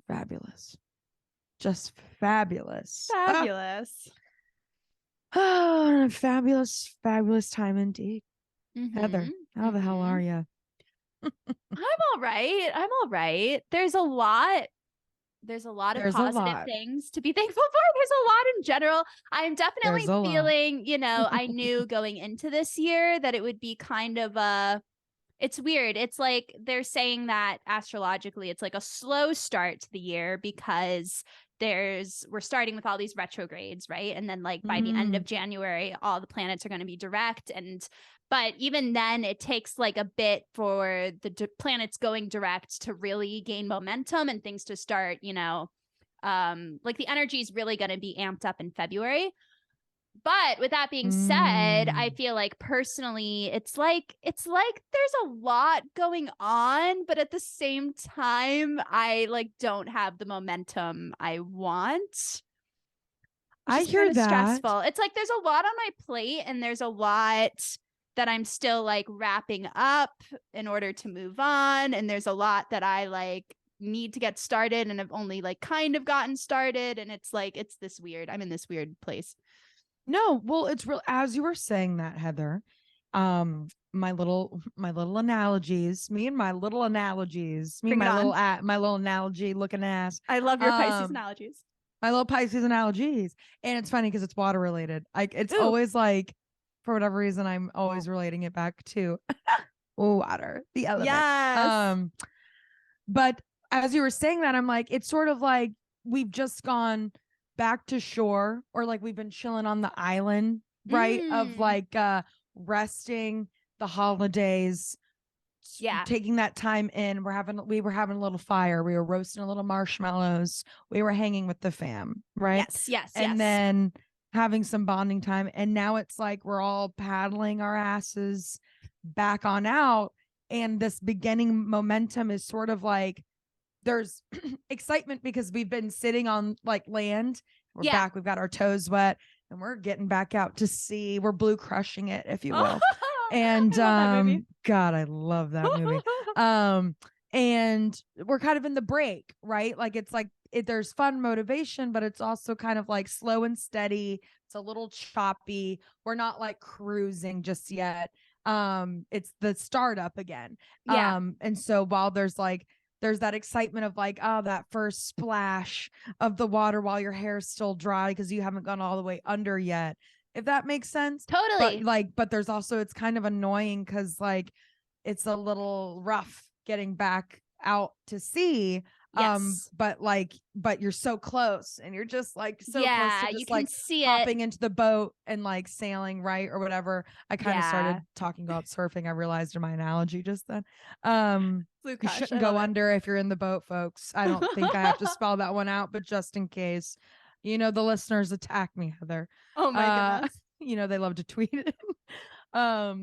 Fabulous. Just fabulous. Fabulous. Oh, fabulous, fabulous time indeed. Mm-hmm. Heather, how the hell are you? I'm all right. There's a lot of positive things to be thankful for. There's a lot in general. I'm definitely feeling, I knew going into this year that it would be kind of it's weird. It's like they're saying that astrologically, it's like a slow start to the year because we're starting with all these retrogrades, right? And then like by the end of January, all the planets are going to be direct. But even then it takes like a bit for the planets going direct to really gain momentum and things to start, like the energy is really going to be amped up in February. But with that being said, I feel like personally, it's like there's a lot going on, but at the same time, I like don't have the momentum I want. I hear that. Stressful. It's like there's a lot on my plate, and there's a lot that I'm still like wrapping up in order to move on, and there's a lot that I like need to get started, and I've only like kind of gotten started, and it's like I'm in this weird place. No, well, it's real. As you were saying that, Heather, my little analogies, my little analogy looking ass. I love your Pisces analogies. My little Pisces analogies, and it's funny because it's water related. It's always like, for whatever reason, I'm always relating it back to water, the element. Yes. But as you were saying that, I'm like, it's sort of like we've just gone back to shore, or like we've been chilling on the island, right? Of like resting, the holidays, taking that time in. We were having a little fire, we were roasting a little marshmallows, we were hanging with the fam, right? Yes. And then having some bonding time, and now it's like we're all paddling our asses back on out, and this beginning momentum is sort of like there's excitement because we've been sitting on like land. We're back. We've got our toes wet, and we're getting back out to sea. We're blue crushing it, if you will. And God, I love that movie. And we're kind of in the break, right? Like it's like there's fun motivation, but it's also kind of like slow and steady. It's a little choppy. We're not like cruising just yet. It's the startup again. And so while there's that excitement of like, oh, that first splash of the water while your hair's still dry because you haven't gone all the way under yet, if that makes sense. Totally. But there's also, it's kind of annoying because like it's a little rough getting back out to sea. But you're so close, and you're just like so close to just, you can like see hopping into the boat and like sailing, right, or whatever. I kind of started talking about surfing. I realized in my analogy just then. You shouldn't go under if you're in the boat, folks. I don't think I have to spell that one out, but just in case, the listeners attack me, Heather. Oh my goodness. They love to tweet it. But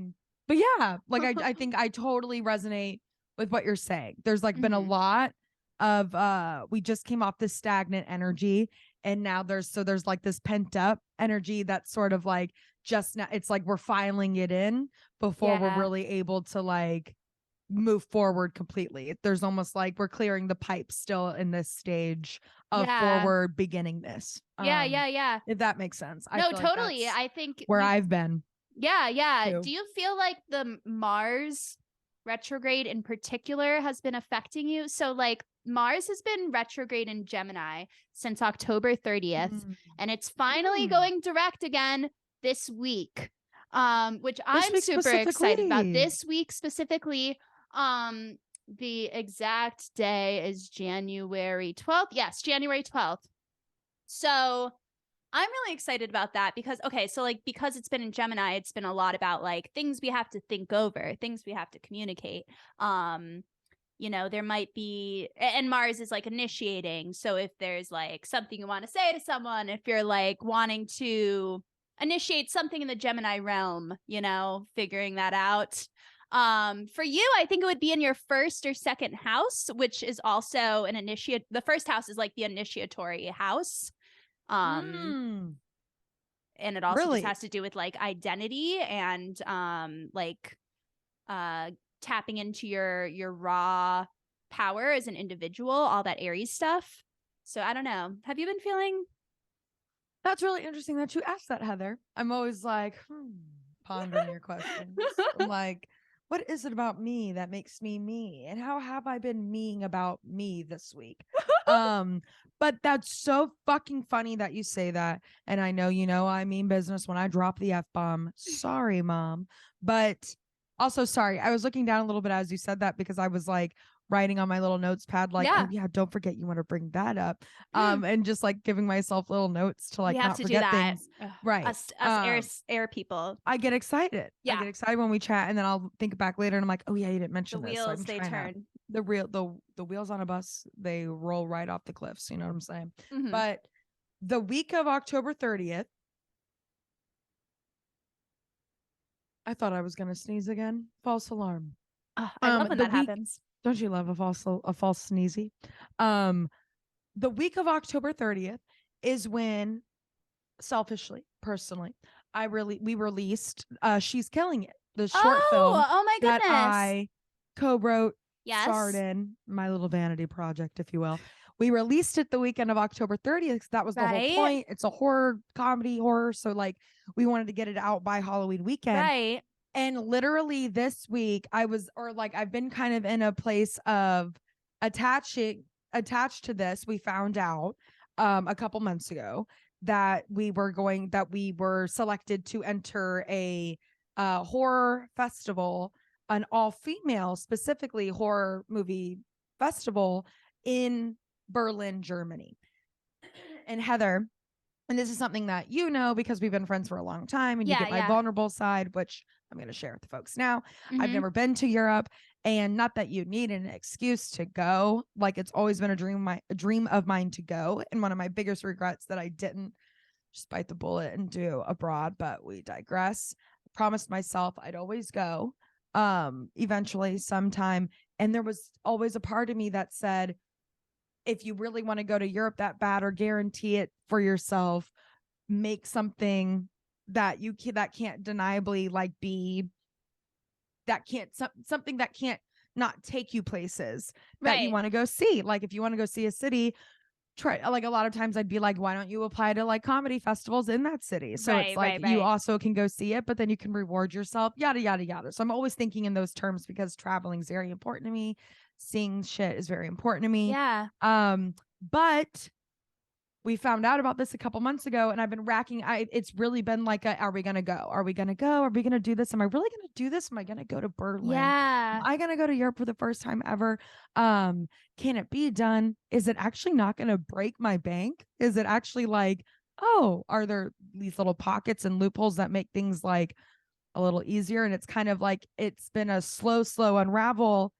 yeah, like I think I totally resonate with what you're saying. There's like been a lot of we just came off this stagnant energy, and now there's like this pent up energy that's sort of like just now, it's like we're filing it in before we're really able to like move forward completely. There's almost like we're clearing the pipe still in this stage of forward beginning this. If that makes sense. No, totally. I think where I've been. Too. Do you feel like the Mars retrograde in particular has been affecting you? So like Mars has been retrograde in Gemini since October 30th, and it's finally going direct again this week, which I'm super excited about. This week specifically, the exact day is January 12th. Yes, January 12th. So I'm really excited about that because it's been in Gemini, it's been a lot about like things we have to think over, things we have to communicate. There might be, and Mars is like initiating. So if there's like something you want to say to someone, if you're like wanting to initiate something in the Gemini realm, figuring that out. For you, I think it would be in your first or second house, which is also an initiate. The first house is like the initiatory house. And it also just has to do with like identity and tapping into your raw power as an individual, all that Aries stuff. So I don't know. Have you been feeling? That's really interesting that you asked that, Heather. I'm always like, pondering your questions. I'm like, what is it about me that makes me me? And how have I been meing about me this week? But that's so fucking funny that you say that. And I know, I mean business when I drop the F-bomb. Sorry, mom. But also, sorry, I was looking down a little bit as you said that because I was like writing on my little notes pad, like, oh yeah, don't forget you want to bring that up. And just like giving myself little notes to like not forget things. Right. Us air people. I get excited. Yeah. I get excited when we chat, and then I'll think back later and I'm like, oh yeah, you didn't mention the this. Wheels, So they turn. The wheels on a bus, they roll right off the cliffs. You know what I'm saying? Mm-hmm. But the week of October 30th, I thought I was gonna sneeze again. False alarm. I love when that happens. Don't you love a false sneezy? The week of October 30th is when, selfishly, personally, we released She's Killing It, the short film oh my goodness, that I co-wrote, yes, starred in, my little vanity project, if you will. We released it the weekend of October 30th. That was the whole point. It's a comedy horror. So like we wanted to get it out by Halloween weekend. Right. And literally this week I've been kind of in a place of attached to this. We found out a couple months ago that we were selected to enter a horror festival, an all-female, specifically horror movie festival in Berlin, Germany. And Heather, and this is something that you know because we've been friends for a long time, and you get my vulnerable side, which I'm going to share with the folks now. Mm-hmm. I've never been to Europe, and not that you need an excuse to go. Like, it's always been a dream of mine to go. And one of my biggest regrets that I didn't just bite the bullet and do abroad, but we digress. I promised myself I'd always go eventually sometime. And there was always a part of me that said, if you really want to go to Europe that bad or guarantee it for yourself, make something that can't deniably like be, something that can't not take you places that you want to go see. Like if you want to go see a city, try, like a lot of times I'd be like, why don't you apply to like comedy festivals in that city? So it's like you also can go see it, but then you can reward yourself, yada, yada, yada. So I'm always thinking in those terms because traveling is very important to me. Seeing shit is very important to me. Yeah. But we found out about this a couple months ago, and I've been it's really been like, are we going to go? Are we going to go? Are we going to do this? Am I really going to do this? Am I going to go to Berlin? Yeah. Am I going to go to Europe for the first time ever? Can it be done? Is it actually not going to break my bank? Is it actually like, oh, are there these little pockets and loopholes that make things like a little easier? And it's kind of like, it's been a slow unravel.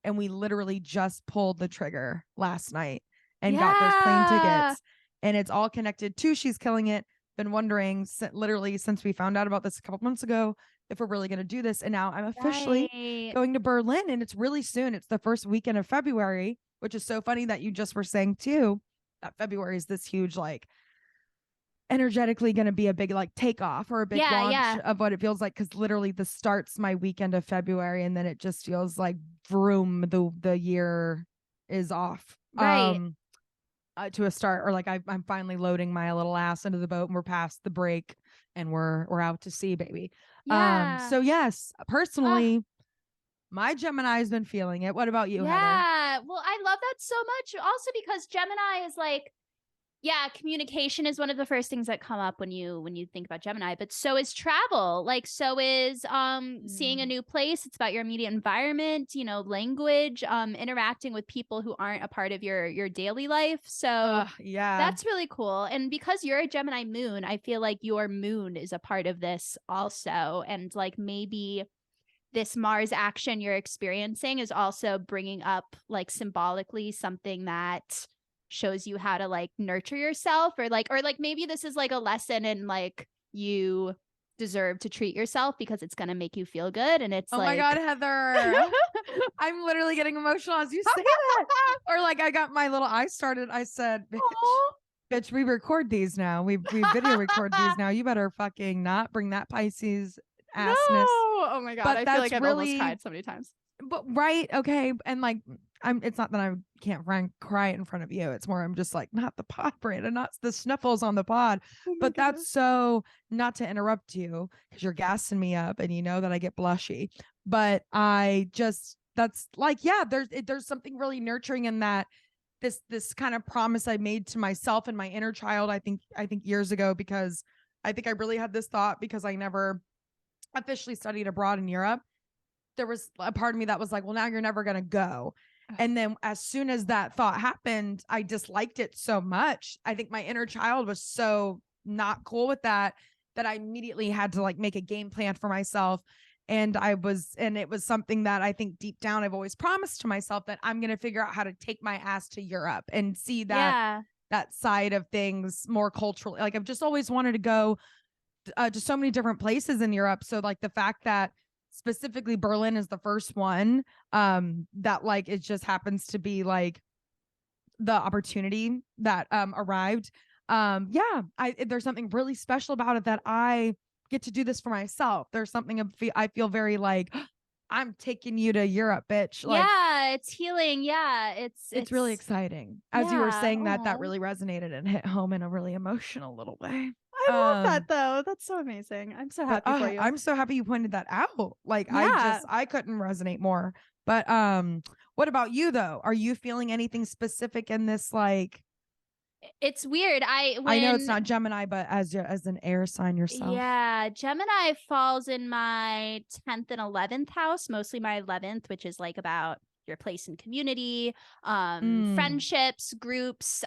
And we literally just pulled the trigger last night and got those plane tickets. And it's all connected to She's Killing It. Been wondering literally since we found out about this a couple months ago if we're really going to do this. And now I'm officially going to Berlin, and it's really soon. It's the first weekend of February, which is so funny that you just were saying too, that February is this huge, like, energetically going to be a big like takeoff or a big launch of what it feels like, because literally this starts my weekend of February, and then it just feels like vroom, the year is off to a start, or like I'm finally loading my little ass into the boat, and we're past the break and we're out to sea, baby. So yes, personally, my Gemini has been feeling it. What about you, Heather? Well, I love that so much also because Gemini is like, communication is one of the first things that come up when you think about Gemini, but so is travel. Like, so is seeing a new place. It's about your immediate environment, language, interacting with people who aren't a part of your daily life. So that's really cool. And because you're a Gemini moon, I feel like your moon is a part of this also. And like maybe this Mars action you're experiencing is also bringing up like symbolically something that shows you how to like nurture yourself, or maybe this is like a lesson in like you deserve to treat yourself because it's gonna make you feel good. And it's my God, Heather, I'm literally getting emotional as you say that. Or like I got my little I said, bitch, we record these now. We video record these now. You better fucking not bring that Pisces assness. No. Oh my God, but I feel like I've almost cried so many times. But okay, and like it's not that I can't cry in front of you. It's more I'm just like, not the pod, Miranda, not the sniffles on the pod. But that's so, not to interrupt you because you're gassing me up and you know that I get blushy. But that's like, yeah, there's something really nurturing in that. This kind of promise I made to myself and my inner child, I think years ago, because I think I really had this thought because I never officially studied abroad in Europe. There was a part of me that was like, well, now you're never going to go. And then as soon as that thought happened, I disliked it so much. I think my inner child was so not cool with that I immediately had to like make a game plan for myself. And it was something that I think deep down, I've always promised to myself that I'm going to figure out how to take my ass to Europe and see that side of things more culturally. Like I've just always wanted to go to so many different places in Europe. So like the fact that specifically Berlin is the first one, that like it just happens to be like the opportunity that arrived. There's something really special about it that I get to do this for myself. There's something I feel very like, I'm taking you to Europe, bitch. Like, yeah, it's healing. Yeah, it's really exciting. As you were saying that really resonated and hit home in a really emotional little way. I love that though. That's so amazing. I'm so happy for you. I'm so happy you pointed that out. Like I couldn't resonate more. But what about you though? Are you feeling anything specific in this? Like, it's weird. I know it's not Gemini, but as an air sign yourself. Yeah, Gemini falls in my 10th and 11th house, mostly my 11th, which is like about your place in community, friendships, groups,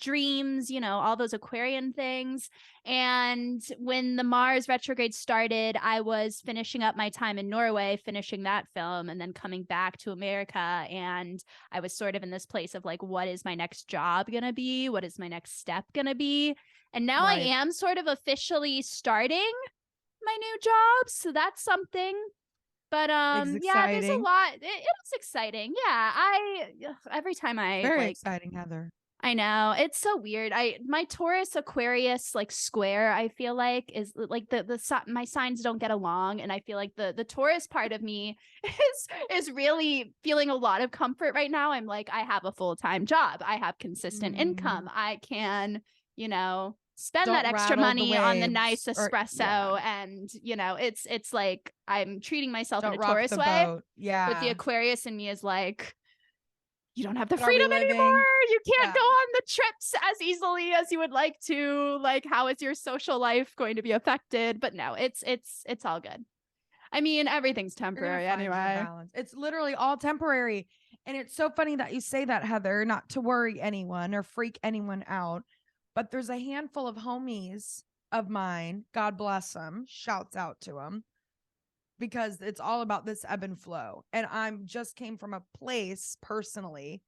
dreams, all those Aquarian things. And when the Mars retrograde started, I was finishing up my time in Norway, finishing that film, and then coming back to America. And I was sort of in this place of like, what is my next job gonna be? What is my next step gonna be? And now I am sort of officially starting my new job, so that's something. But yeah, there's a lot. It was exciting. Yeah, every time very exciting, Heather. I know, it's so weird. My Taurus Aquarius like square, I feel like is like my signs don't get along, and I feel like the Taurus part of me is really feeling a lot of comfort right now. I'm like, I have a full-time job, I have consistent income, I can spend that extra money on the nice espresso, and it's like I'm treating myself in a Taurus way. Yeah, but the Aquarius in me is like, you don't have the freedom anymore. You can't go on the trips as easily as you would like to. Like, how is your social life going to be affected? But no, it's all good. I mean, everything's temporary anyway. It's literally all temporary. And it's so funny that you say that, Heather, not to worry anyone or freak anyone out. But there's a handful of homies of mine, God bless them, shouts out to them, because it's all about this ebb and flow. And I'm just came from a place personally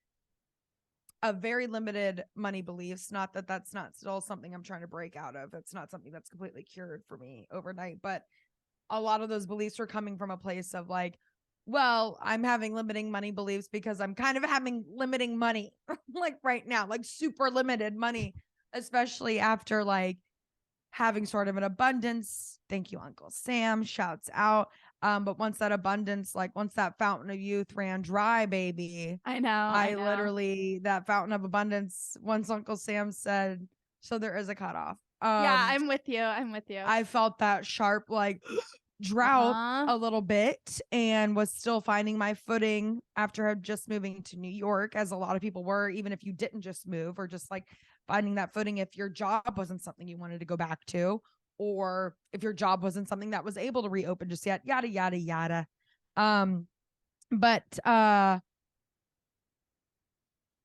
of very limited money beliefs. Not that that's not still something I'm trying to break out of. It's not something that's completely cured for me overnight, but a lot of those beliefs are coming from a place of like, well, I'm having limiting money beliefs because I'm kind of having limiting money like right now, like super limited money, especially after like having sort of an abundance. Thank you, Uncle Sam. Shouts out. But once that abundance, like once that fountain of youth ran dry, baby. I know. Literally, that fountain of abundance, once Uncle Sam said, so there is a cutoff. Yeah, I'm with you. I felt that sharp, like drought a little bit, and was still finding my footing after just moving to New York, as a lot of people were, even if you didn't just move, or just like finding that footing if your job wasn't something you wanted to go back to, or if your job wasn't something that was able to reopen just yet, yada, yada, yada. But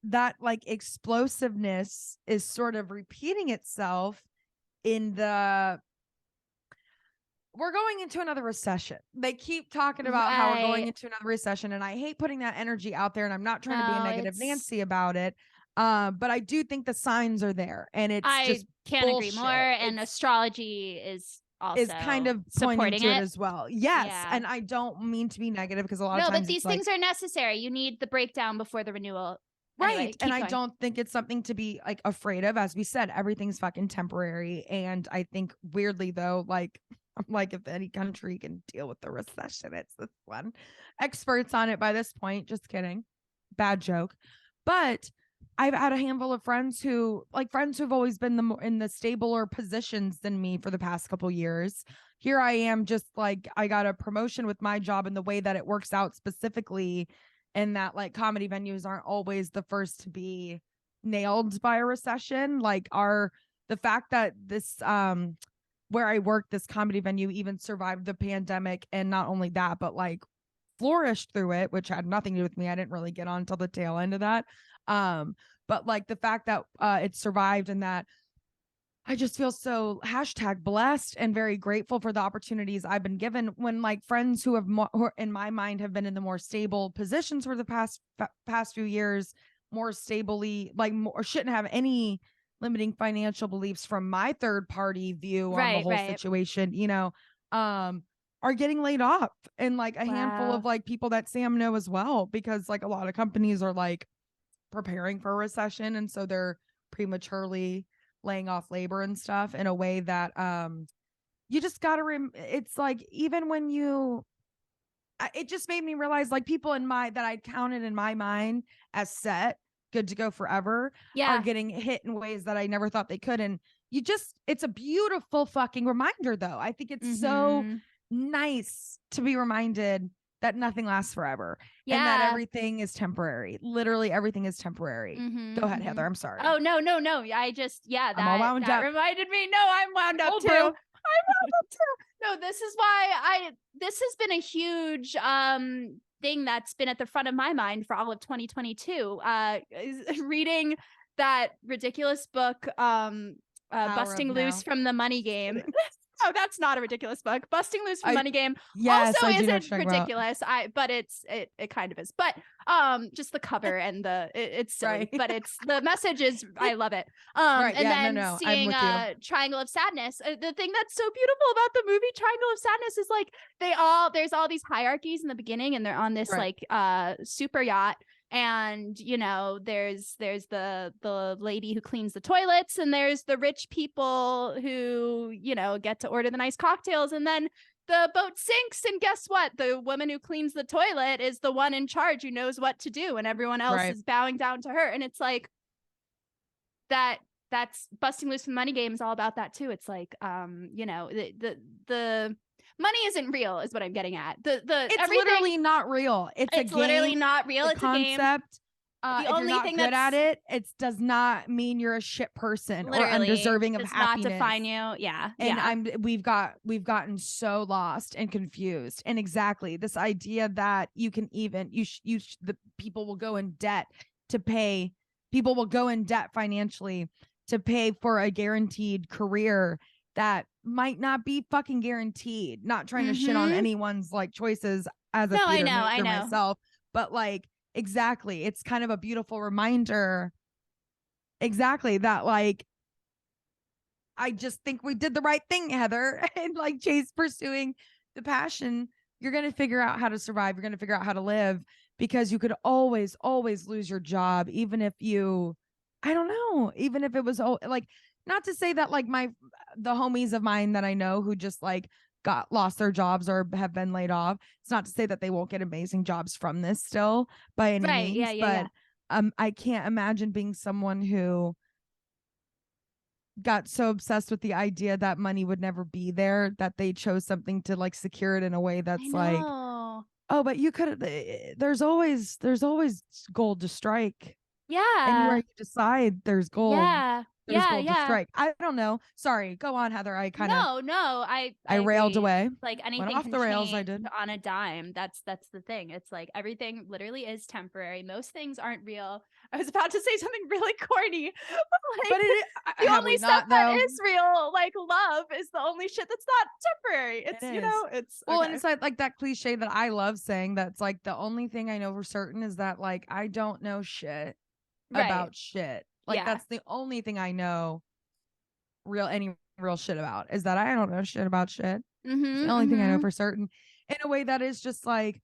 that like explosiveness is sort of repeating itself in we're going into another recession. They keep talking about how we're going into another recession, and I hate putting that energy out there, and I'm not trying to be a negative Nancy about it. But I do think the signs are there, and I just can't agree more. And astrology is also kind of pointing to it as well. Yes. Yeah. And I don't mean to be negative, because a lot of times but these things are necessary. You need the breakdown before the renewal. Right. Anyway, and I don't think it's something to be like afraid of. As we said, everything's fucking temporary. And I think weirdly though, like I'm like, if any country can deal with the recession, it's this one. Experts on it by this point. Just kidding. bad joke. But I've had a handful of friends who've always been in the stabler positions than me for the past couple years. Here I am, just like, I got a promotion with my job, and the way that it works out specifically, and that like comedy venues aren't always the first to be nailed by a recession. Like the fact that this where I work, this comedy venue, even survived the pandemic, and not only that, but like flourished through it, which had nothing to do with me. I didn't really get on until the tail end of that. But like the fact that it survived, and that I just feel so #blessed and very grateful for the opportunities I've been given, when like friends who in my mind have been in the more stable positions for the past few years, more stably, like more, shouldn't have any limiting financial beliefs from my third party view on the whole situation, are getting laid off. And like a handful of like people that Sam know as well, because like a lot of companies are like preparing for a recession, and so they're prematurely laying off labor and stuff in a way that you just gotta it's like, even when it just made me realize, like, people that I'd counted in my mind as set, good to go forever, are getting hit in ways that I never thought they could. And it's a beautiful fucking reminder, though. I think it's so nice to be reminded that nothing lasts forever, and that everything is temporary. Literally everything is temporary. Go ahead, Heather. I'm sorry. Oh, no. I just, I'm all wound up. Reminded me. No, I'm wound up too. I'm wound up too. No, this is why this has been a huge thing that's been at the front of my mind for all of 2022. Is reading that ridiculous book, Busting Loose from the Money Game. Oh, that's not a ridiculous book. Busting Loose from Money Game also isn't ridiculous. But it kind of is. But just the cover and it's silly, right. But it's the message is, I love it. And then seeing Triangle of Sadness. The thing that's so beautiful about the movie Triangle of Sadness is like there's all these hierarchies in the beginning, and they're on this like super yacht. And, there's the lady who cleans the toilets, and there's the rich people who, get to order the nice cocktails. And then the boat sinks. And guess what? The woman who cleans the toilet is the one in charge who knows what to do. And everyone else is bowing down to her. And it's like that's Busting Loose from the Money Game is all about that, too. It's like, the money isn't real is what I'm getting at. It's literally not real. It's a game. Literally not real. It's concept. A game. The only thing that's good at it, it does not mean you're a shit person or undeserving of happiness. Not define you. Yeah. And we've gotten so lost and confused. And exactly this idea that you can even the people will go in debt to pay. People will go in debt financially to pay for a guaranteed career that might not be fucking guaranteed. Not trying to shit on anyone's like choices as a theater maker myself, but like exactly, it's kind of a beautiful reminder. Exactly that, like, I just think we did the right thing, Heather, and like pursuing the passion. You're gonna figure out how to survive. You're gonna figure out how to live, because you could always lose your job, even if even if it was like. Not to say that like the homies of mine that I know who just like lost their jobs or have been laid off. It's not to say that they won't get amazing jobs from this still by any means. But I can't imagine being someone who got so obsessed with the idea that money would never be there that they chose something to like secure it in a way that's like, oh, but you could. There's always gold to strike. Yeah. Anywhere you decide, there's gold. Yeah. To strike. I don't know. Sorry. Go on, Heather. I railed away. Like anything went off the rails. I did on a dime. That's the thing. It's like everything literally is temporary. Most things aren't real. I was about to say something really corny, but the only stuff that is real, like love, is the only shit that's not temporary. It's it's well, and it's like that cliche that I love saying. That's like the only thing I know for certain is that like I don't know shit about shit. Like that's the only thing I know any real shit about, is that I don't know shit about shit. It's the only thing I know for certain, in a way that is just like,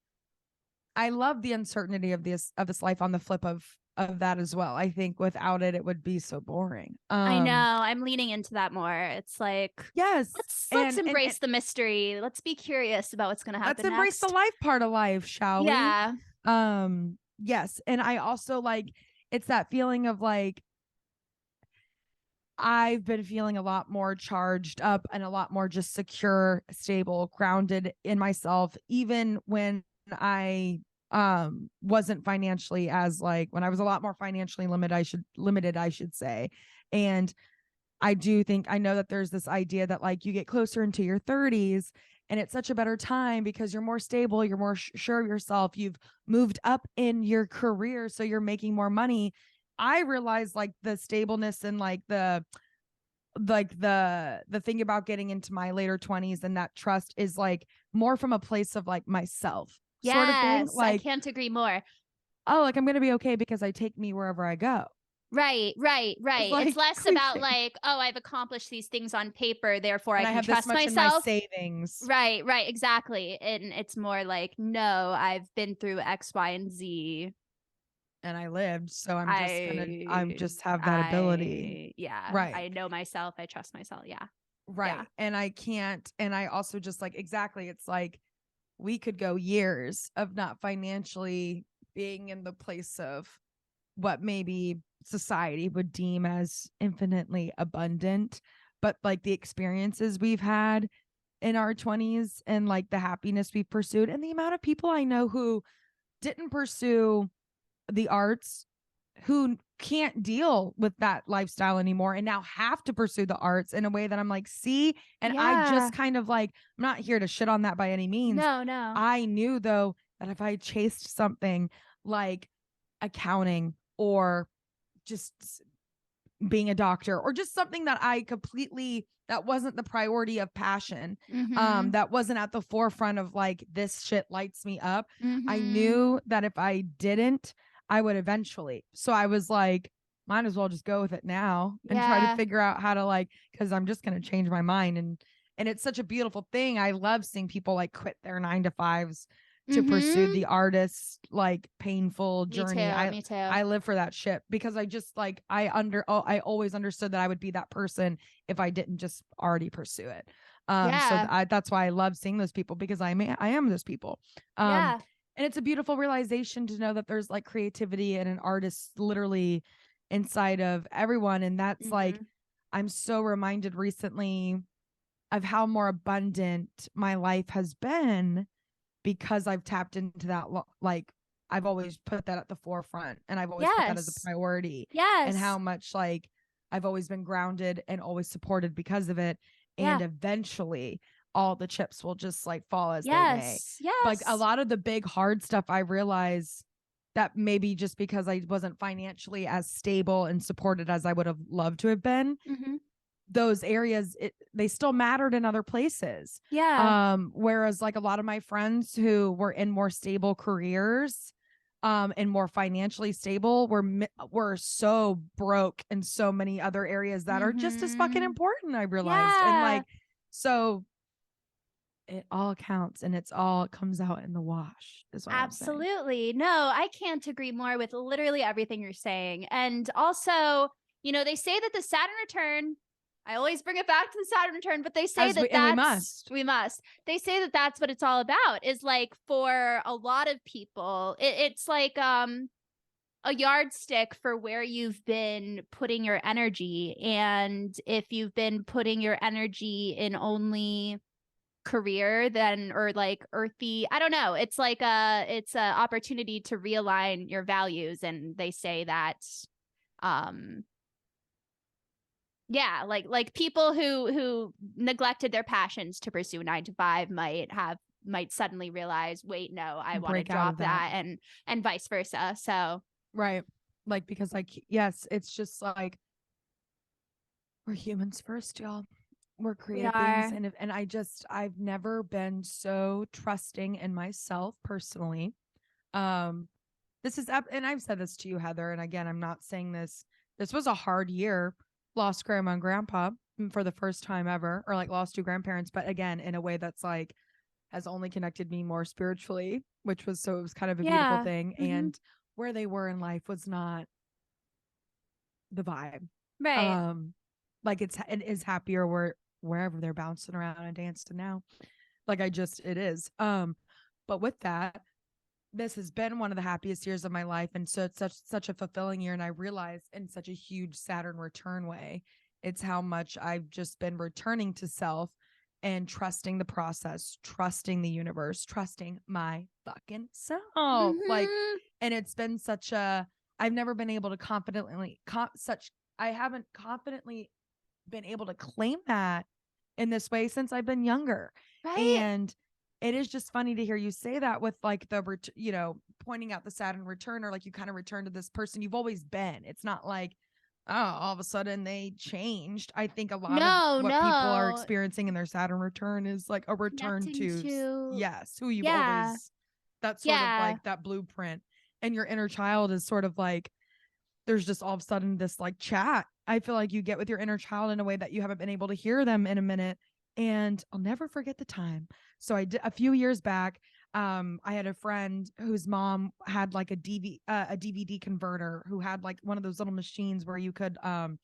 I love the uncertainty of this life on the flip of that as well. I think without it would be so boring. I know. I'm leaning into that more. It's like, yes, let's embrace the mystery. Let's be curious about what's going to happen. Let's embrace the life part of life, shall we? Yeah. Yes. And I also like, it's that feeling of like, I've been feeling a lot more charged up and a lot more just secure, stable, grounded in myself, even when I wasn't financially as like, when I was a lot more financially limited, I should say. And I do think, I know that there's this idea that like you get closer into your 30s and it's such a better time because you're more stable, you're more sure of yourself, you've moved up in your career, so you're making more money. I realized like the stableness and like the thing about getting into my later 20s and that trust is like more from a place of like myself sort of thing. Yes, Like, I can't agree more. oh, like I'm gonna be okay because I take me wherever I go. Right. It's It's like less about cliche. like, oh, I've accomplished these things on paper, therefore I And I can have this trust much in my myself. savings. Right, exactly. And it's more like, no, I've been through X, Y, and Z. And I lived, so I'm just have that ability. Yeah, Right. I know myself. I trust myself. Yeah. Right. Yeah. And I can't, and I also just like, exactly. It's like we could go years of not financially being in the place of what maybe society would deem as infinitely abundant, but like the experiences we've had in our 20s and like the happiness we've pursued and the amount of people I know who didn't pursue the arts, who can't deal with that lifestyle anymore and now have to pursue the arts in a way that I'm like, see, and I just kind of like, I'm not here to shit on that by any means. No. I knew though that if I chased something like accounting or just being a doctor or just something that I completely, that wasn't the priority of passion, Mm-hmm. that wasn't at the forefront of like, this shit lights me up. Mm-hmm. I knew that if I didn't, I would eventually. So I was like, might as well just go with it now and try to figure out how to like, because I'm just going to change my mind. And it's such a beautiful thing. I love seeing people like quit their 9 to 5s to pursue the artist's like painful journey. Me too. I live for that shit because I just like, I always understood that I would be that person if I didn't just already pursue it. That's why I love seeing those people, because I am those people. And it's a beautiful realization to know that there's like creativity and an artist literally inside of everyone. And that's like, I'm so reminded recently of how more abundant my life has been because I've tapped into that. Like, I've always put that at the forefront and I've always put that as a priority. And how much like I've always been grounded and always supported because of it. And eventually all the chips will just like fall as they may. Like a lot of the big hard stuff, I realize that maybe just because I wasn't financially as stable and supported as I would have loved to have been, those areas, they still mattered in other places. Whereas like a lot of my friends who were in more stable careers, and more financially stable were so broke in so many other areas that are just as fucking important, I realized. And like, so it all counts and it comes out in the wash is what Absolutely. No, I can't agree more with literally everything you're saying. And also, you know, they say that the Saturn return, I always bring it back to the Saturn return, but they say we must. They say that that's what it's all about, is like for a lot of people, it's like a yardstick for where you've been putting your energy. And if you've been putting your energy in only career then, or like earthy, I don't know, it's like it's a opportunity to realign your values. And they say that like people who neglected their passions to pursue 9 to 5 might suddenly realize, wait, no, I want to drop that, and vice versa. So right, like, because like, yes, it's just like we're humans first, y'all. We're creative beings, and I've never been so trusting in myself personally. This is and I've said this to you, Heather, and again, I'm not saying this was a hard year. Lost grandma and grandpa for the first time ever, or like lost 2 grandparents, but again, in a way that's like has only connected me more spiritually, which was, so it was kind of a beautiful thing. And where they were in life was not the vibe. Like it is happier wherever they're bouncing around and dancing now. Like it is. But with that, this has been one of the happiest years of my life. And so it's such a fulfilling year. And I realize in such a huge Saturn return way, it's how much I've just been returning to self and trusting the process, trusting the universe, trusting my fucking self. Like, and it's been such a, I've never been able to confidently, I haven't confidently been able to claim that in this way since I've been younger. Right. And it is just funny to hear you say that with like pointing out the Saturn return, or like you kind of return to this person you've always been. It's not like, oh, all of a sudden they changed. I think a lot of what people are experiencing in their Saturn return is like a return to yes, who you've always, that's sort of like that blueprint. And your inner child is sort of like, there's just all of a sudden this like chat I feel like you get with your inner child in a way that you haven't been able to hear them in a minute. And I'll never forget the time. So I did a few years back. I had a friend whose mom had like a DVD converter, who had like one of those little machines where you could and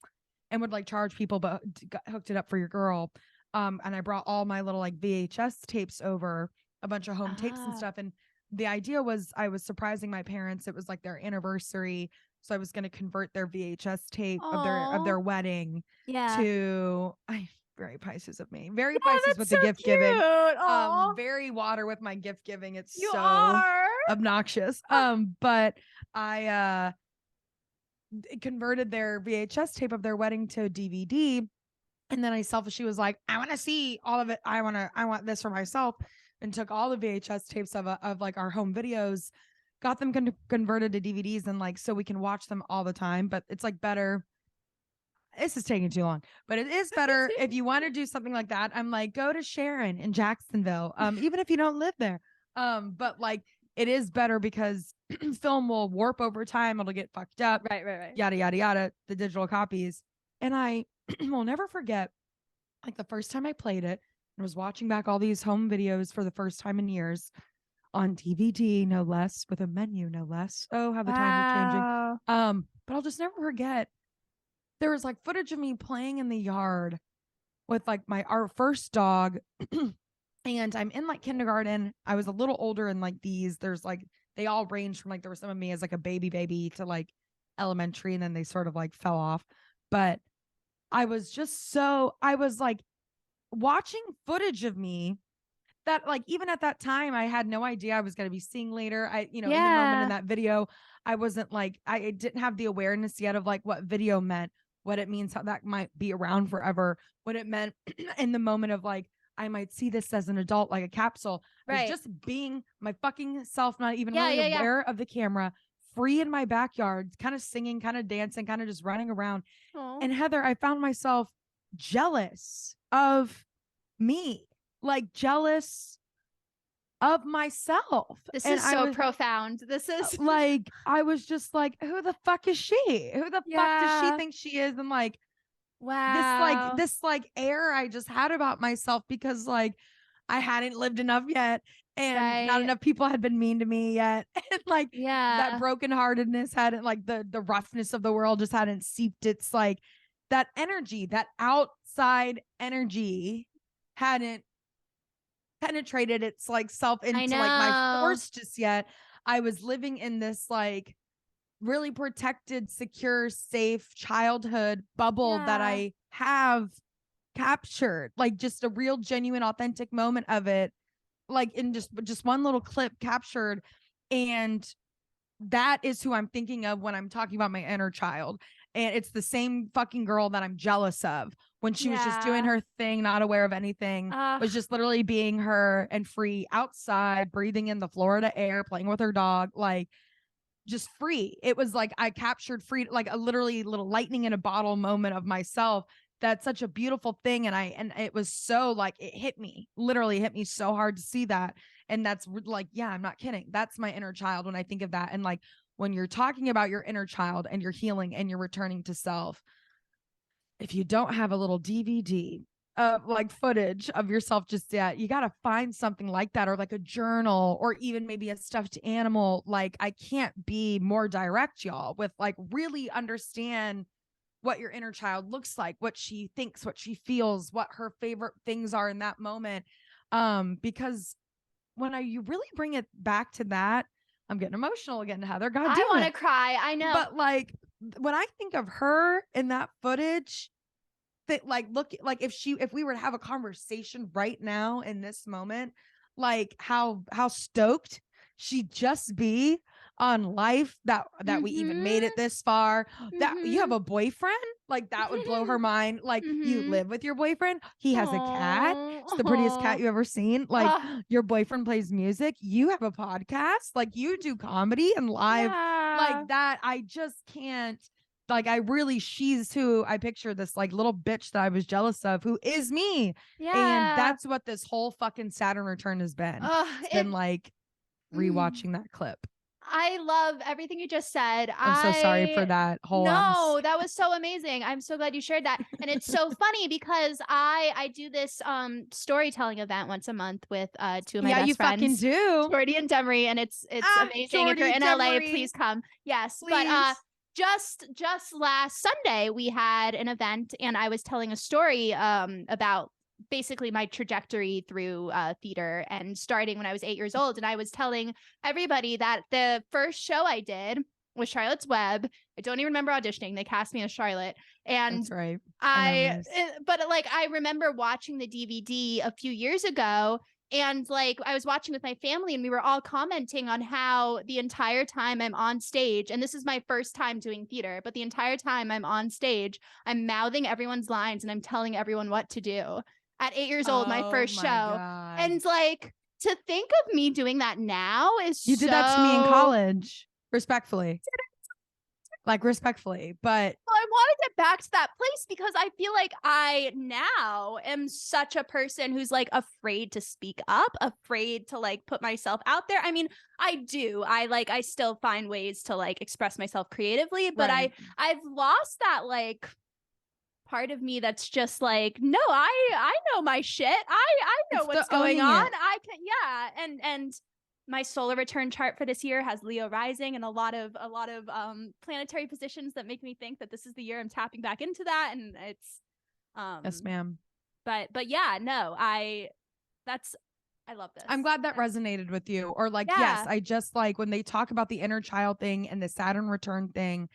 would like charge people, but hooked it up for your girl. And I brought all my little like VHS tapes over, a bunch of home tapes and stuff. And the idea was I was surprising my parents. It was like their anniversary. So I was going to convert their VHS tape of their wedding to very Pisces of me. Very Pisces with the gift giving. Very water with my gift giving. It's obnoxious. But I converted their VHS tape of their wedding to DVD. And then I selfishly was like, I want to see all of it. I want this for myself, and took all the VHS tapes of like our home videos, got them converted to DVDs, and like, so we can watch them all the time. But it's like better. This is taking too long, but it is better if you want to do something like that. I'm like, go to Sharon in Jacksonville, even if you don't live there. But like, it is better because film will warp over time. It'll get fucked up. Right. Yada, yada, yada. The digital copies. And I will never forget, like the first time I played it and was watching back all these home videos for the first time in years on DVD, no less, with a menu, no less. Oh, how the times are changing. But I'll just never forget. There was like footage of me playing in the yard with like our first dog. And I'm in like kindergarten. I was a little older, and like there's like, they all range from like, there was some of me as like a baby to like elementary, and then they sort of like fell off. But I was like watching footage of me that like, even at that time, I had no idea I was going to be seeing later. In the moment in that video, I wasn't like, I didn't have the awareness yet of like what video meant, what it means, how that might be around forever, what it meant in the moment of like, I might see this as an adult, like a capsule. I was just being my fucking self, not even really aware of the camera, free in my backyard, kind of singing, kind of dancing, kind of just running around. Aww. And Heather, I found myself jealous of me, like jealous of myself. This is so profound. This is like, I was just like, who the fuck is she? Who the fuck does she think she is? And like, wow, this air I just had about myself, because like I hadn't lived enough yet, and not enough people had been mean to me yet. And like, that brokenheartedness hadn't, like the roughness of the world just hadn't seeped its like, that energy, that outside energy hadn't penetrated its like self into like my force just yet. I was living in this like really protected, secure, safe childhood bubble that I have captured, like just a real genuine authentic moment of it, like in just one little clip captured. And that is who I'm thinking of when I'm talking about my inner child. And it's the same fucking girl that I'm jealous of, when she was just doing her thing, not aware of anything, was just literally being her and free outside, breathing in the Florida air, playing with her dog, like just free. It was like I captured free, like a literally little lightning in a bottle moment of myself. That's such a beautiful thing. And it was so like, it literally hit me so hard to see that. And that's like, yeah, I'm not kidding. That's my inner child when I think of that. And like, when you're talking about your inner child and you're healing and you're returning to self, if you don't have a little DVD of like footage of yourself just yet, you got to find something like that, or like a journal, or even maybe a stuffed animal. Like, I can't be more direct, y'all, with like really understand what your inner child looks like, what she thinks, what she feels, what her favorite things are in that moment. Because when you really bring it back to that, I'm getting emotional again, Heather. God damn I want to it. cry. I know. But like when I think of her in that footage, that like look like if we were to have a conversation right now in this moment, like how stoked she'd just be on life that we even made it this far, that you have a boyfriend, like that would blow her mind. Like you live with your boyfriend, he has a cat, it's the prettiest cat you ever seen, like your boyfriend plays music, you have a podcast, like you do comedy and live, like that. I just can't, like I really, she's who I picture, this like little bitch that I was jealous of, who is me. And that's what this whole fucking Saturn return has been. It's been like rewatching that clip. I love everything you just said. I'm so sorry for that whole No, that was so amazing. I'm so glad you shared that. And it's so funny because I do this storytelling event once a month with two of my best friends. Fucking do. Jordy and Demery, and it's amazing. Jordy, if you're in LA, Demery. please come. Yes. Please. But just last Sunday we had an event and I was telling a story about basically my trajectory through theater and starting when I was 8 years old. And I was telling everybody that the first show I did was Charlotte's Web. I don't even remember auditioning. They cast me as Charlotte. And that's right. But like, I remember watching the DVD a few years ago, and like I was watching with my family and we were all commenting on how the entire time I'm on stage, and this is my first time doing theater, but the entire time I'm on stage, I'm mouthing everyone's lines and I'm telling everyone what to do. At 8 years old, my first show. God. And like, to think of me doing that now is you did that to me in college, respectfully. Like respectfully, but well, I want to get back to that place because I feel like I now am such a person who's like afraid to speak up, afraid to like put myself out there. I mean, I do. I still find ways to like express myself creatively, but right. I've lost that like part of me that's just like, no, I know my shit. I know it's what's going on. I can, and my solar return chart for this year has Leo rising and a lot of planetary positions that make me think that this is the year I'm tapping back into that. And it's yes, ma'am. But yeah, no, I love this. I'm glad that resonated with you. Or like, yes, I just like when they talk about the inner child thing and the Saturn return thing,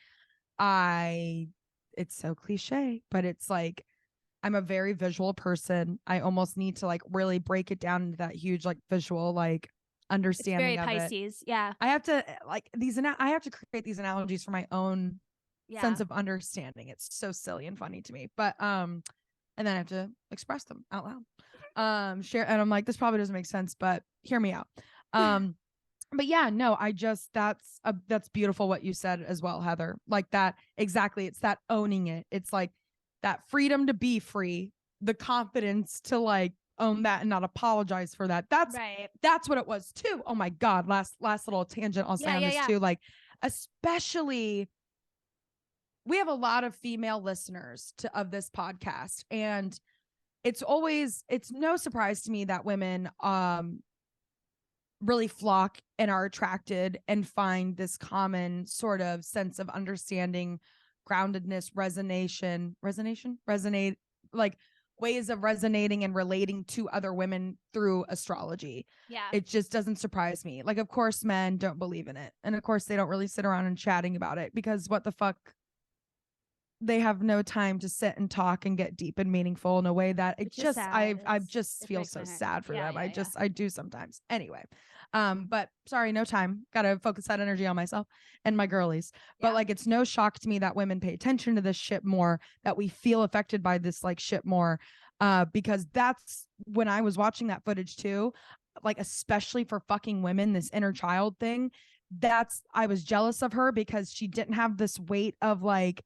it's so cliche, but it's like, I'm a very visual person. I almost need to like really break it down into that huge, like visual, like understanding it's very of Pisces. it. Yeah. I have to like I have to create these analogies for my own sense of understanding. It's so silly and funny to me, but and then I have to express them out loud. Share, and I'm like, this probably doesn't make sense, but hear me out. But yeah, no, that's beautiful what you said as well, Heather. Like that, exactly. It's that owning it. It's like that freedom to be free, the confidence to like own that and not apologize for that. That's right. That's what it was too. Oh my God. Last little tangent I'll say on this too. Like, especially we have a lot of female listeners of this podcast, and it's no surprise to me that women really flock and are attracted and find this common sort of sense of understanding, groundedness, resonate, like ways of resonating and relating to other women through astrology. Yeah. It just doesn't surprise me. Like, of course, men don't believe in it. And of course, they don't really sit around and chatting about it because what the fuck? They have no time to sit and talk and get deep and meaningful in a way that I just feel so sad for them. I do sometimes. Anyway, but sorry, no time. Got to focus that energy on myself and my girlies. But like, it's no shock to me that women pay attention to this shit more, that we feel affected by this like shit more. Because that's when I was watching that footage too, like, especially for fucking women, this inner child thing, I was jealous of her because she didn't have this weight of like,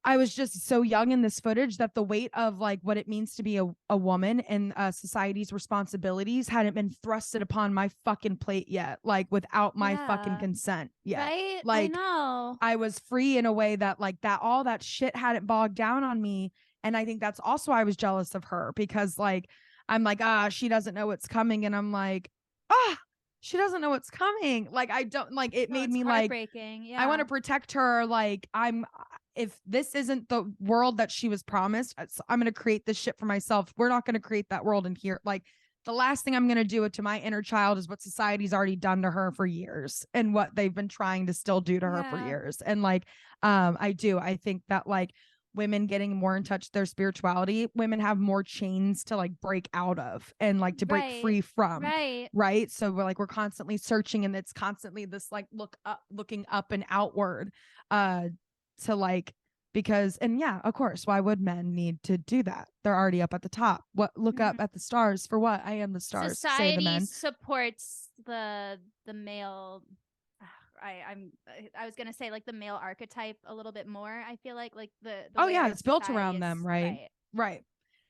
I was just so young in this footage that the weight of like what it means to be a woman and society's responsibilities hadn't been thrusted upon my fucking plate yet, like without my fucking consent yet. Right? Like, I know. I was free in a way that like that all that shit hadn't bogged down on me. And I think that's also why I was jealous of her, because like I'm like, she doesn't know what's coming. And I'm like, she doesn't know what's coming. Like, I don't like it. Made me like, I want to protect her. Like, if this isn't the world that she was promised, I'm going to create this shit for myself. We're not going to create that world in here. Like, the last thing I'm going to do to my inner child is what society's already done to her for years and what they've been trying to still do to her for years. And like, I think that like women getting more in touch with their spirituality, women have more chains to like break out of and like to break free from. Right. So we're constantly searching, and it's constantly this like looking up and outward, to like, because, and yeah, of course, why would men need to do that? They're already up at the top. What, look up at the stars for what? I am the stars. Society say the men. supports the male. I was gonna say like the male archetype a little bit more. I feel like the it's built around them, right?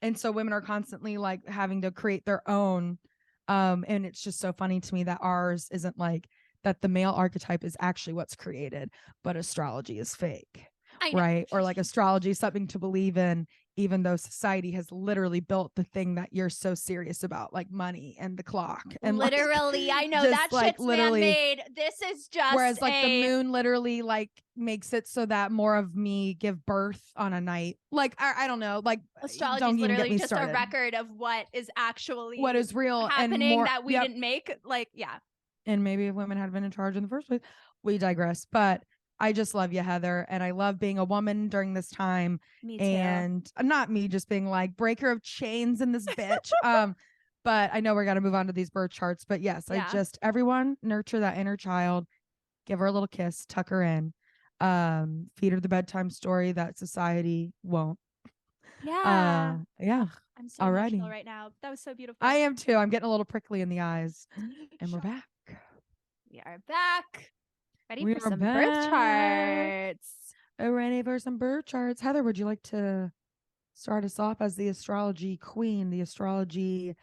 And so women are constantly like having to create their own, and it's just so funny to me that ours isn't like that. The male archetype is actually what's created, but astrology is fake. Right. Or like astrology is something to believe in, even though society has literally built the thing that you're so serious about, like money and the clock. And literally, like, I know that like, shit's man-made. This is just whereas like the moon literally like makes it so that more of me give birth on a night. Like I don't know. Like astrology is literally just a record of what is actually what is real happening and more, that we didn't make. Like And maybe if women had been in charge in the first place, we digress. But I just love you, Heather. And I love being a woman during this time. Me too. And not me just being like breaker of chains in this bitch. But I know we're going to move on to these birth charts. But yes, everyone nurture that inner child, give her a little kiss, tuck her in, feed her the bedtime story that society won't. Yeah. I'm so Alrighty. emotional right now. That was so beautiful. I am too. I'm getting a little prickly in the eyes. And we're back. We are back. Ready for some birth charts. Ready for some birth charts. Heather, would you like to start us off as the astrology queen, the astrology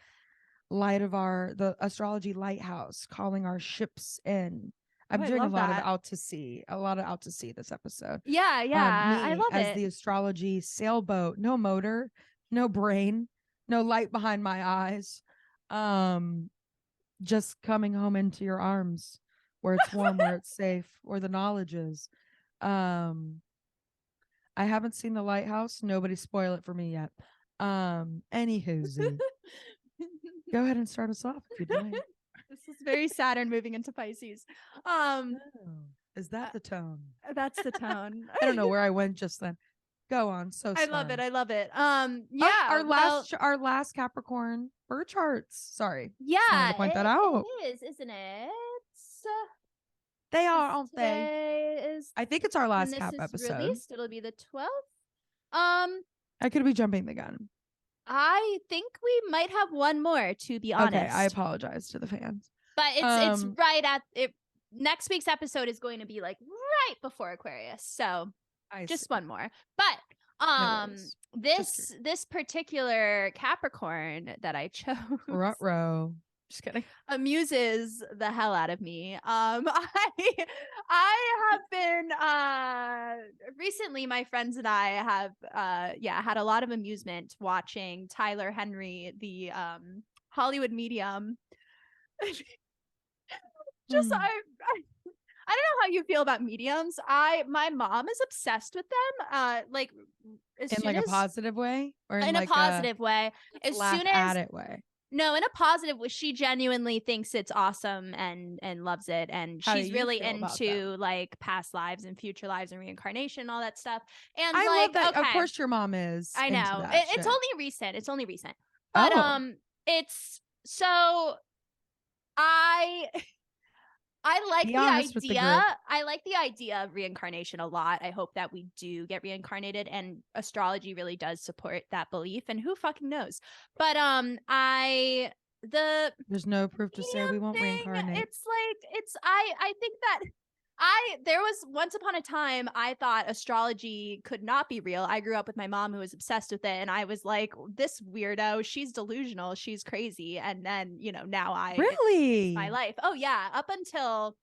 light of the astrology lighthouse, calling our ships in? I'm doing a lot of out to sea this episode. Yeah, I love it. As the astrology sailboat, no motor, no brain, no light behind my eyes. Just coming home into your arms, where it's warm, where it's safe, where the knowledge is. I haven't seen The Lighthouse. Nobody spoil it for me yet. Anywho, go ahead and start us off if you'd like. This is very Saturn moving into Pisces. Is that the tone? That's the tone. I don't know where I went just then. Go on. So I love it. Our last Capricorn birth charts. Sorry. Yeah. Just wanted to point that out. It is, isn't it? They are, aren't they? I think it's our last Cap episode. Released, it'll be the 12th. I could be jumping the gun. I think we might have one more, to be honest. Okay, I apologize to the fans. But it's right at it. Next week's episode is going to be like right before Aquarius. So just one more. But this particular Capricorn that I chose Ruh-roh. Just kidding. Amuses the hell out of me. I have been recently, my friends and I have had a lot of amusement watching Tyler Henry, the Hollywood medium. Just I don't know how you feel about mediums. My mom is obsessed with them. Like in like a positive way, or in like a positive way. As soon as at it way. No, in a positive way. She genuinely thinks it's awesome and loves it. And she's really into like past lives and future lives and reincarnation and all that stuff. And I love that. Okay. Of course your mom is. I know. It's only recent. But it's so I like the idea. I like the idea of reincarnation a lot. I hope that we do get reincarnated, and astrology really does support that belief. And who fucking knows? But there's no proof to say we won't reincarnate. I think that there was once upon a time I thought astrology could not be real. I grew up with my mom who was obsessed with it, and I was like, this weirdo, she's delusional, she's crazy. And then, now really my life. Oh yeah. Up until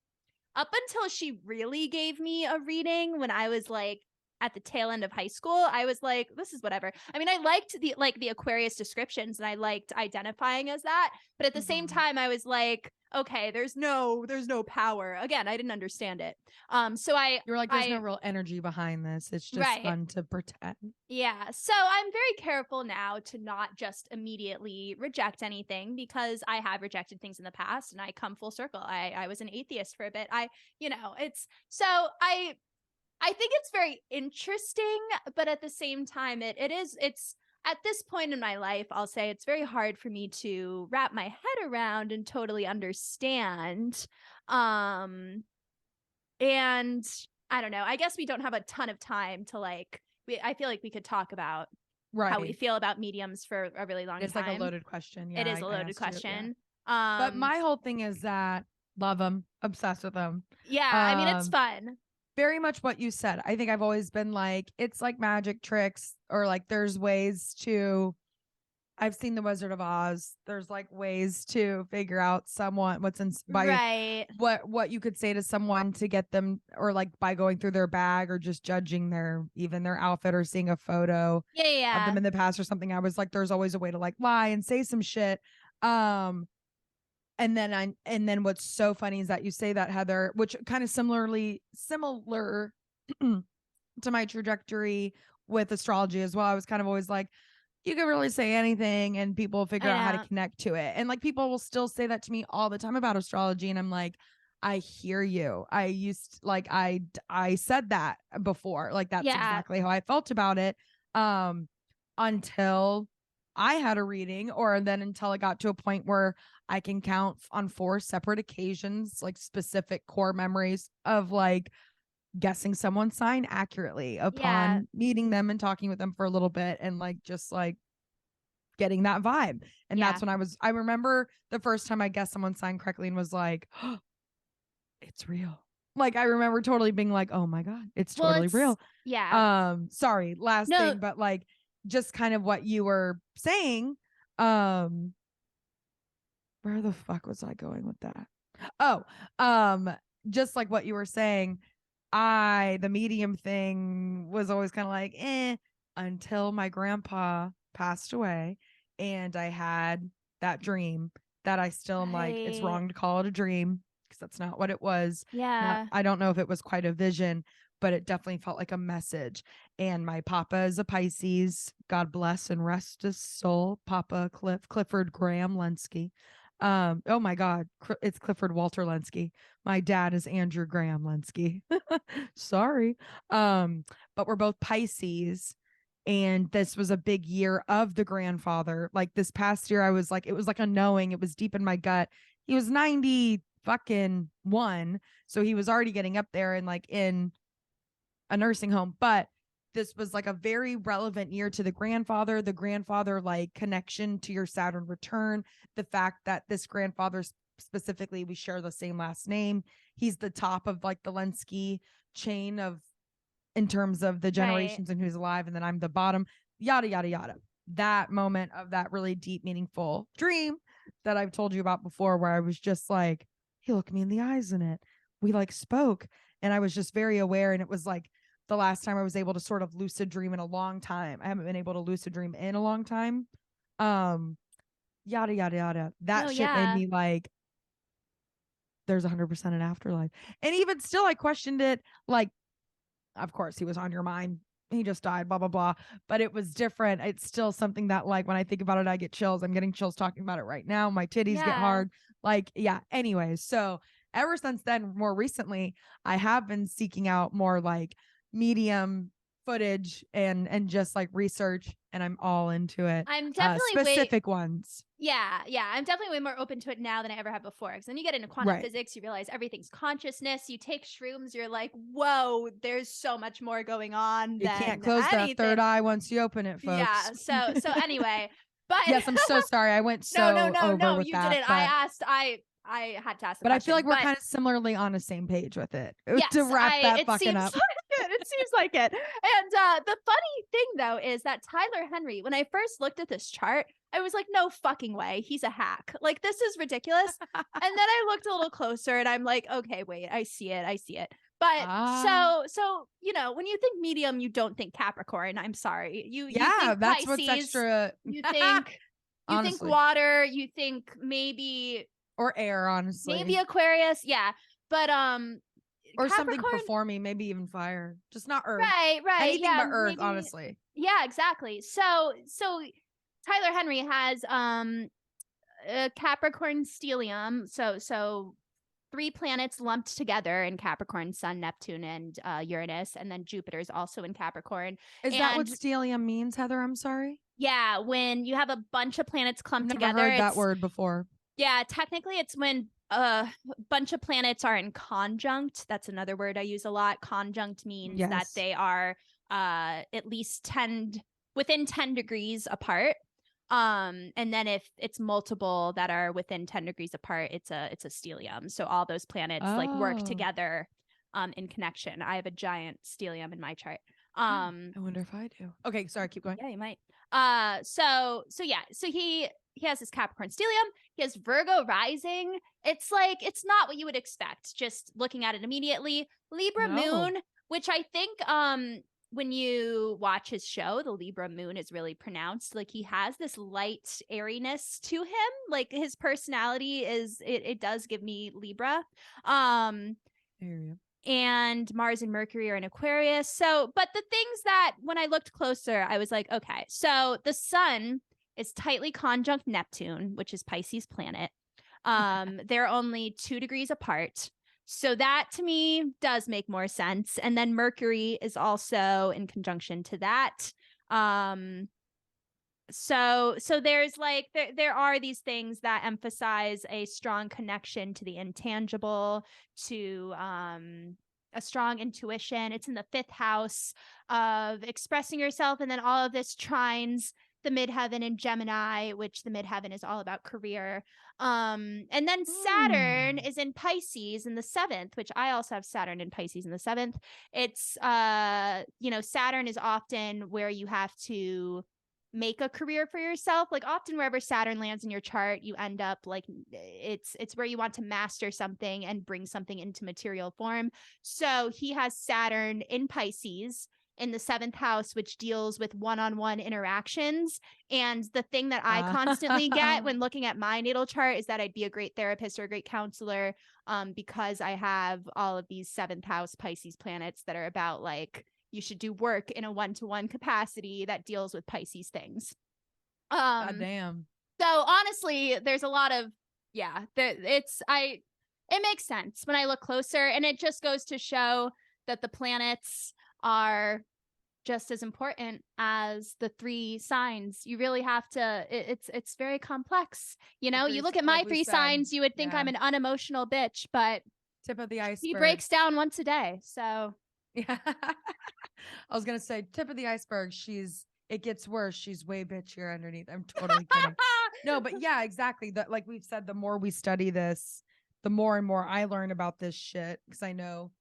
she really gave me a reading when I was like at the tail end of high school, I was like, this is whatever. I mean, I liked the Aquarius descriptions and I liked identifying as that. But at the same time, I was like, okay, there's no power. Again, I didn't understand it. So You're like, there's no real energy behind this. It's just fun to pretend. Yeah. So I'm very careful now to not just immediately reject anything, because I have rejected things in the past and I come full circle. I was an atheist for a bit. I think it's very interesting, but at the same time, it's at this point in my life, I'll say it's very hard for me to wrap my head around and totally understand. And I don't know. I guess we don't have a ton of time to I feel like we could talk about how we feel about mediums for a really long time. It's like a loaded question. Yeah, it is a loaded question. But my whole thing is that love them, obsessed with them. Yeah, I mean, it's fun. Very much what you said. I think I've always been like, it's like magic tricks, or like there's ways to, I've seen The Wizard of Oz. There's like ways to figure out someone what you could say to someone to get them, or like by going through their bag or just judging their outfit or seeing a photo of them in the past or something. I was like, there's always a way to like lie and say some shit. And then what's so funny is that you say that, Heather, which kind of similar to my trajectory with astrology as well. I was kind of always like, you can really say anything and people will figure out how to connect to it. And like people will still say that to me all the time about astrology. And I'm like, I hear you. I said that before. Like that's exactly how I felt about it. Until I had a reading, or then until it got to a point where I can count on 4 separate occasions, like specific core memories of like guessing someone's sign accurately upon meeting them and talking with them for a little bit and like just like getting that vibe. And that's when I remember the first time I guessed someone's sign correctly and was like, oh, it's real. Like I remember totally being like, oh my God, it's totally real. Yeah. Sorry, last thing, but like just kind of what you were saying. Where the fuck was I going with that? Just like what you were saying, the medium thing was always kind of like, until my grandpa passed away and I had that dream that I still am like, it's wrong to call it a dream because that's not what it was. Yeah. I don't know if it was quite a vision, but it definitely felt like a message. And my papa is a Pisces. God bless and rest his soul. Papa Clifford Graham Lenski. Oh my God, it's Clifford Walter Lenski. My dad is Andrew Graham Lenski. Sorry. But we're both Pisces. And this was a big year of the grandfather. Like this past year, I was like, it was like a knowing. It was deep in my gut. He was 90 fucking 1. So he was already getting up there and like in a nursing home. But this was like a very relevant year to the grandfather like connection to your Saturn return. The fact that this grandfather specifically, we share the same last name. He's the top of like the Lenski chain in terms of the generations and who's alive. And then I'm the bottom, yada, yada, yada. That moment of that really deep, meaningful dream that I've told you about before, where I was just like, he looked me in the eyes in it. We like spoke and I was just very aware. And it was like the last time I was able to sort of lucid dream in a long time. I haven't been able to lucid dream in a long time. Yada, yada, yada. That shit made me like, there's 100% an afterlife. And even still, I questioned it. Like, of course, he was on your mind. He just died, blah, blah, blah. But it was different. It's still something that, like, when I think about it, I get chills. I'm getting chills talking about it right now. My titties get hard. Like, yeah. Anyways, so ever since then, more recently, I have been seeking out more like medium footage and just like research, and I'm all into it. I'm definitely specific ones. Yeah, I'm definitely way more open to it now than I ever have before. Because then you get into quantum physics, you realize everything's consciousness. You take shrooms, you're like, whoa, there's so much more going on. You can't close that third eye once you open it, folks. Yeah. So anyway, but yes, I'm so sorry. I went so no, with you that, didn't. I had to ask the but question, I feel like we're kind of similarly on the same page with it. Yes, to wrap that fucking up. It seems like it. And the funny thing though is that Tyler Henry, when I first looked at this chart, I was like, no fucking way, he's a hack. Like, this is ridiculous. And then I looked a little closer and I'm like, okay, wait, I see it. But so you know, when you think medium, you don't think Capricorn. I'm sorry. You think that's Pisces, what's extra. You think water. You think maybe Or air, honestly. maybe Aquarius. Yeah. But or something Capricorn, performing, maybe even fire. Just not earth. right, Anything yeah, but earth, maybe, honestly. yeah, exactly. So Tyler Henry has a Capricorn stellium. So 3 planets lumped together in Capricorn: Sun, Neptune, and Uranus, and then Jupiter's also in Capricorn. Is that what stellium means, Heather? I'm sorry. Yeah, when you have a bunch of planets clumped Never together. heard that word before. Yeah, technically it's when a bunch of planets are in conjunct. That's another word I use a lot. Conjunct means that they are at least within 10 degrees apart. And then if it's multiple that are within 10 degrees apart, it's a stellium. So all those planets like work together in connection. I have a giant stellium in my chart. I wonder if I do. Okay, sorry, keep going. Yeah, you might. So he has his Capricorn stellium. He has Virgo rising. It's like, it's not what you would expect just looking at it immediately. Libra moon, which I think when you watch his show, the Libra moon is really pronounced. Like, he has this light airiness to him. Like, his personality it does give me Libra. And Mars and Mercury are in Aquarius. So, but the things that when I looked closer, I was like, okay, so the sun is tightly conjunct Neptune, which is Pisces planet. They're only 2 degrees apart. So that to me does make more sense. And then Mercury is also in conjunction to that. So there's like, there are these things that emphasize a strong connection to the intangible, to a strong intuition. It's in the 5th house of expressing yourself. And then all of this trines the midheaven in Gemini, which the midheaven is all about career. And then Saturn is in Pisces in the 7th, which I also have Saturn in Pisces in the 7th. It's, Saturn is often where you have to make a career for yourself. Like, often wherever Saturn lands in your chart, you end up like, it's where you want to master something and bring something into material form. So he has Saturn in Pisces in the 7th house, which deals with one-on-one interactions. And the thing that I constantly get when looking at my natal chart is that I'd be a great therapist or a great counselor, because I have all of these 7th house Pisces planets that are about, like, you should do work in a one-to-one capacity that deals with Pisces things. God damn. So honestly, there's a lot of, it makes sense when I look closer, and it just goes to show that the planets are just as important as the 3 signs. You really have to, it's very complex. You look at my 3 signs, you would think I'm an unemotional bitch, but tip of the iceberg. He breaks down once a day. So yeah. I was gonna say tip of the iceberg. It gets worse. She's way bitchier underneath. I'm totally kidding. No, but yeah, exactly. Like we've said, the more we study this, the more and more I learn about this shit. Because I know,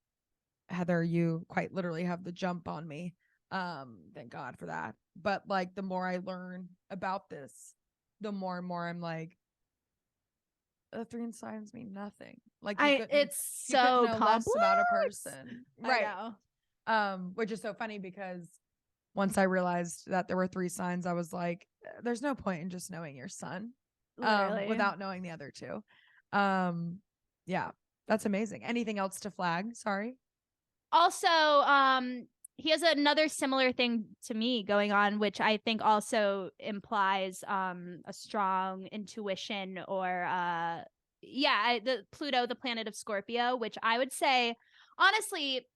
Heather, you quite literally have the jump on me. Thank God for that. But like, the more I learn about this, the more and more I'm like, the 3 signs mean nothing. Like, it's so complex about a person, right? I know. Which is so funny, because once I realized that there were 3 signs, I was like, there's no point in just knowing your sun, without knowing the other 2. Yeah, that's amazing. Anything else to flag? Sorry. Also, he has another similar thing to me going on, which I think also implies a strong intuition, or the Pluto, the planet of Scorpio, which I would say, honestly,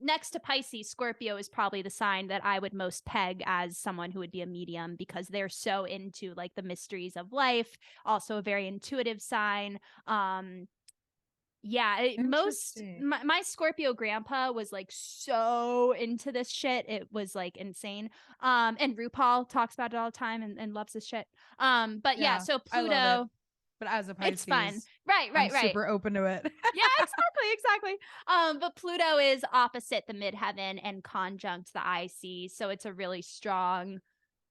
next to Pisces, Scorpio is probably the sign that I would most peg as someone who would be a medium, because they're so into like the mysteries of life. Also a very intuitive sign. My Scorpio grandpa was like so into this shit. It was like insane. And RuPaul talks about it all the time and loves this shit. So Pluto, but as a Pisces, it's fun. Right. I'm super open to it. Yeah, exactly. But Pluto is opposite the midheaven and conjunct the IC. So it's a really strong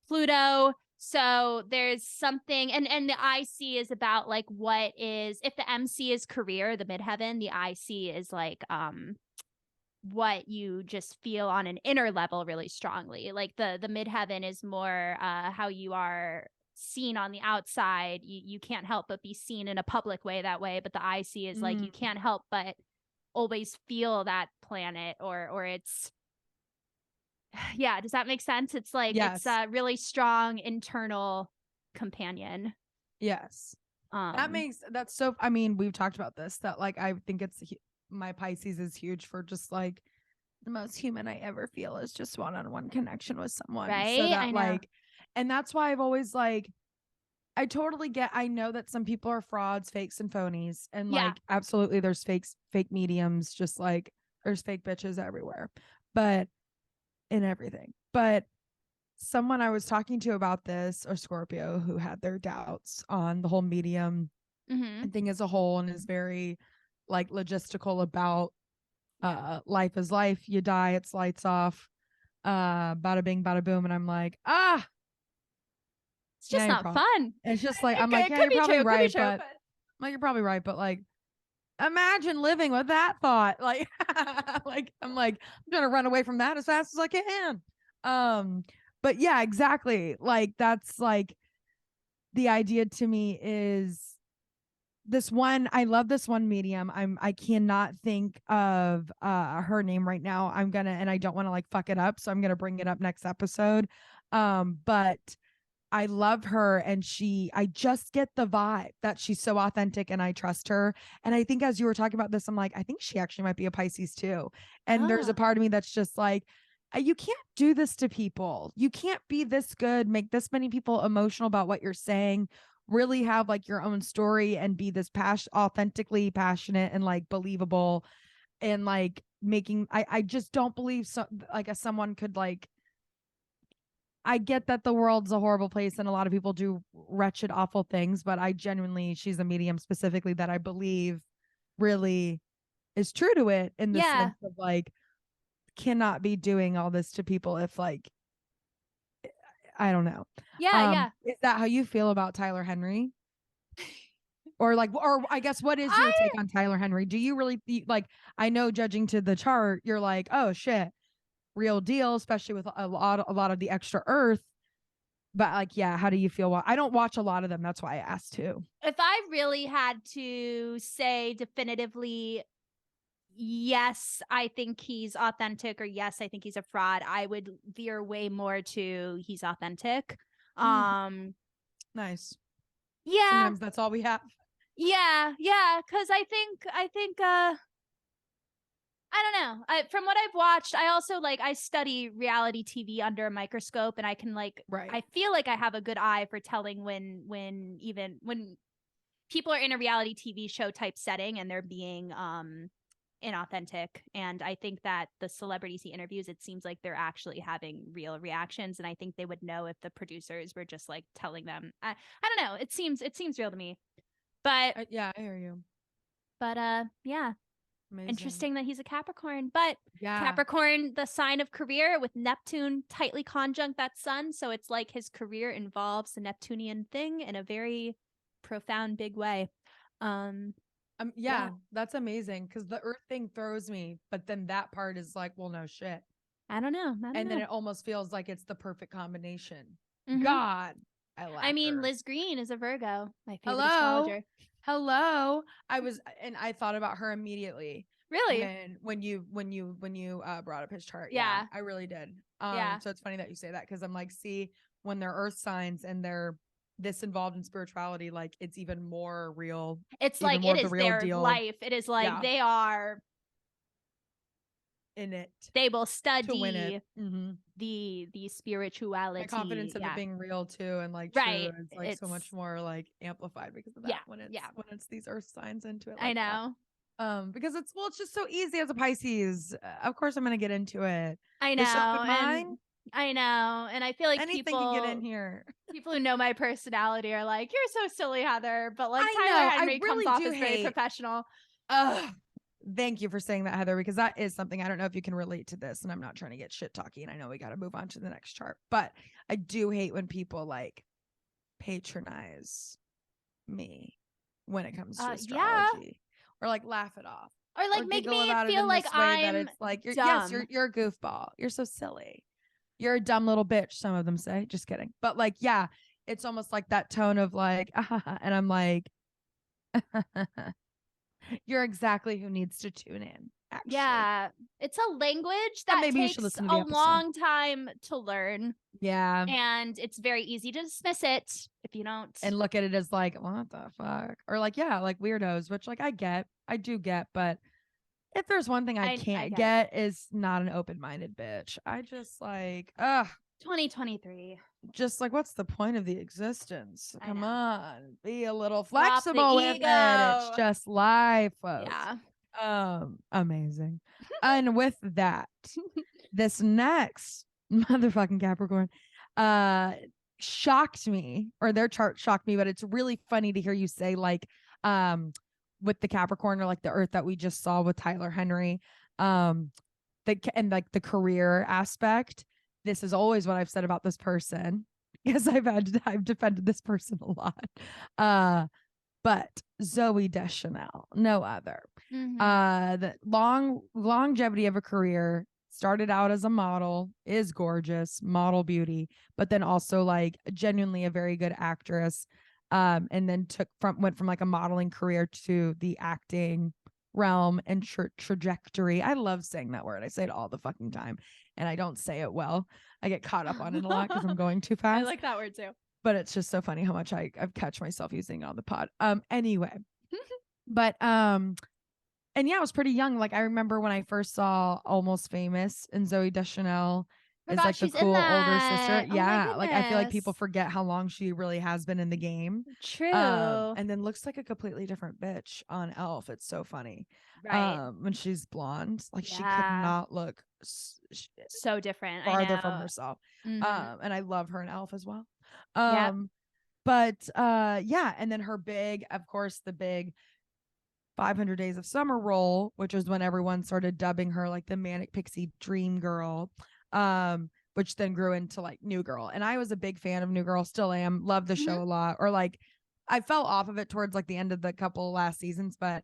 Pluto. So there's something, and the IC is about like, what is, if the MC is career, the midheaven, the IC is like what you just feel on an inner level really strongly. Like the midheaven is more how you are seen on the outside. You can't help but be seen in a public way that way. But the I see is like, you can't help but always feel that planet or it's, yeah. Does that make sense? It's like, Yes. it's a really strong internal companion. Yes. That's so, I mean, we've talked about this, that like, I think my Pisces is huge for just like the most human I ever feel is just one-on-one connection with someone. Right. So that I know. like, and that's why I've always like, I totally I know that some people are frauds, fakes and phonies. And Yeah. like, absolutely there's fake mediums, just like there's fake bitches everywhere, but in everything. But someone I was talking to about this, or Scorpio, who had their doubts on the whole medium thing as a whole, and is very like logistical about life is life, you die, it's lights off, bada bing bada boom. And I'm like, it's just not fun. It's just like, I'm like, yeah, you're probably right, but like, you're probably right, but like, imagine living with that thought. Like, like I'm gonna run away from that as fast as I can. But yeah, exactly. Like, that's like the idea to me is this one. I love this one medium. I cannot think of her name right now. And I don't want to like fuck it up, so I'm gonna bring it up next episode. But I love her, and I just get the vibe that she's so authentic and I trust her. And I think as you were talking about this, I'm like, I think she actually might be a Pisces too. And there's a part of me that's just like, you can't do this to people. You can't be this good, make this many people emotional about what you're saying, really have like your own story and be this authentically passionate and like believable, and like I just don't believe someone could like, I get that the world's a horrible place and a lot of people do wretched, awful things, but she's a medium specifically that I believe really is true to it, in the sense of like, cannot be doing all this to people if like, I don't know. Yeah. Is that how you feel about Tyler Henry? Or I guess, what is your take on Tyler Henry? Do you really like, I know judging to the chart, you're like, oh shit, real deal, especially with a lot of the extra earth. But like, yeah, how do you feel? I don't watch a lot of them. That's why I asked too. If I really had to say definitively, yes, I think he's authentic, or yes, I think he's a fraud, I would veer way more to he's authentic. Nice. Yeah. Sometimes that's all we have. Yeah. Cause I think, I don't know. From what I've watched, I also like, I study reality TV under a microscope, and I can like, I feel like I have a good eye for telling when people are in a reality TV show type setting and they're being inauthentic. And I think that the celebrities he interviews, it seems like they're actually having real reactions, and I think they would know if the producers were just like telling them. I don't know. It seems real to me. But yeah, I hear you. But yeah. Amazing. Interesting that he's a Capricorn, but yeah, Capricorn, the sign of career, with Neptune tightly conjunct that sun. So it's like his career involves the Neptunian thing in a very profound, big way. Yeah, that's amazing, because the earth thing throws me, but then that part is like, well, no shit. I don't know. Then it almost feels like it's the perfect combination. God, I mean, Liz Green is a Virgo, my favorite astrologer. Hello. I thought about her immediately. Really? When you brought up his chart. Yeah, I really did. So it's funny that you say that, because I'm like, see, when they're earth signs and they're this involved in spirituality, like, it's even more real. It's like, it is their life. It is like, they are in it. They will study to win it. The spirituality. My confidence of it being real too, and like true, is like so much more like amplified because of that. When it's these earth signs into it. Like, I know. Because it's just so easy as a Pisces. Of course, I'm gonna get into it. I know. I know, and I feel like anything can get in here. People who know my personality are like, "You're so silly, Heather," but like Tyler Henry comes off as very professional. Thank you for saying that, Heather, because that is something, I don't know if you can relate to this, and I'm not trying to get shit talky, and I know we got to move on to the next chart, but I do hate when people like patronize me when it comes to astrology, or like laugh it off, or like make me feel like I'm like, dumb. you're a goofball, you're so silly, you're a dumb little bitch, some of them say. Just kidding. But like, yeah, it's almost like that tone of like, and I'm like, you're exactly who needs to tune in. Actually. Yeah. It's a language And that maybe you should takes listen to the a episode. long time to learn. Yeah. And it's very easy to dismiss it if you don't. And look at it as like, what the fuck? Or like, yeah, like weirdos, which like I do get, but if there's one thing I can't get is not an open-minded bitch. I just like, 2023. Just like, what's the point of the existence? I Come know. on, be a little Drop the flexible with it. It's ego. just life, folks. Yeah. Amazing. And with that, this next motherfucking Capricorn, shocked me, or their chart shocked me, but it's really funny to hear you say like, with the Capricorn or like the Earth that we just saw with Tyler Henry, and like the career aspect. This is always what I've said about this person because I've defended this person a lot. But Zooey Deschanel, no other. The longevity of a career, started out as a model, is gorgeous, model beauty, but then also like genuinely a very good actress. And then went from like a modeling career to the acting realm and trajectory. I love saying that word. I say it all the fucking time and I don't say it well. I get caught up on it a lot because I'm going too fast. I like that word too. But it's just so funny how much I catch myself using it on the pod. Anyway. But and yeah, I was pretty young. Like I remember when I first saw Almost Famous and Zooey Deschanel is like the cool older sister. Yeah. Like I feel like people forget how long she really has been in the game. True. And then looks like a completely different bitch on Elf. It's so funny. Right. When she's blonde, like she could not look so different. Farther from herself. Mm-hmm. And I love her in Elf as well. Yep. But yeah, and then her big, of course, the big 500 Days of Summer role, which is when everyone started dubbing her like the manic pixie dream girl, which then grew into like New Girl. And I was a big fan of New Girl, still am, love the show a lot. Or like I fell off of it towards like the end of the couple last seasons, but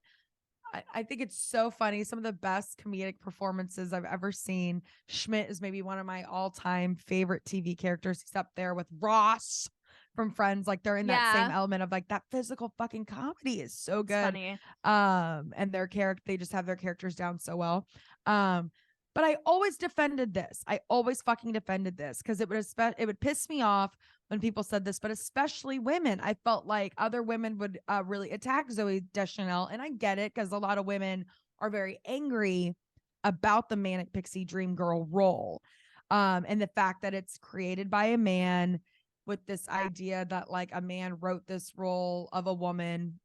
I think it's so funny. Some of the best comedic performances I've ever seen. Schmidt is maybe one of my all-time favorite TV characters. He's up there with Ross from Friends. Like they're in that same element of like that physical fucking comedy is so good. It's funny. And their character, they just have their characters down so well. But I always defended this. I always fucking defended this because it would piss me off when people said this, but especially women. I felt like other women would really attack Zooey Deschanel, and I get it because a lot of women are very angry about the manic pixie dream girl role, and the fact that it's created by a man with this idea that like a man wrote this role of a woman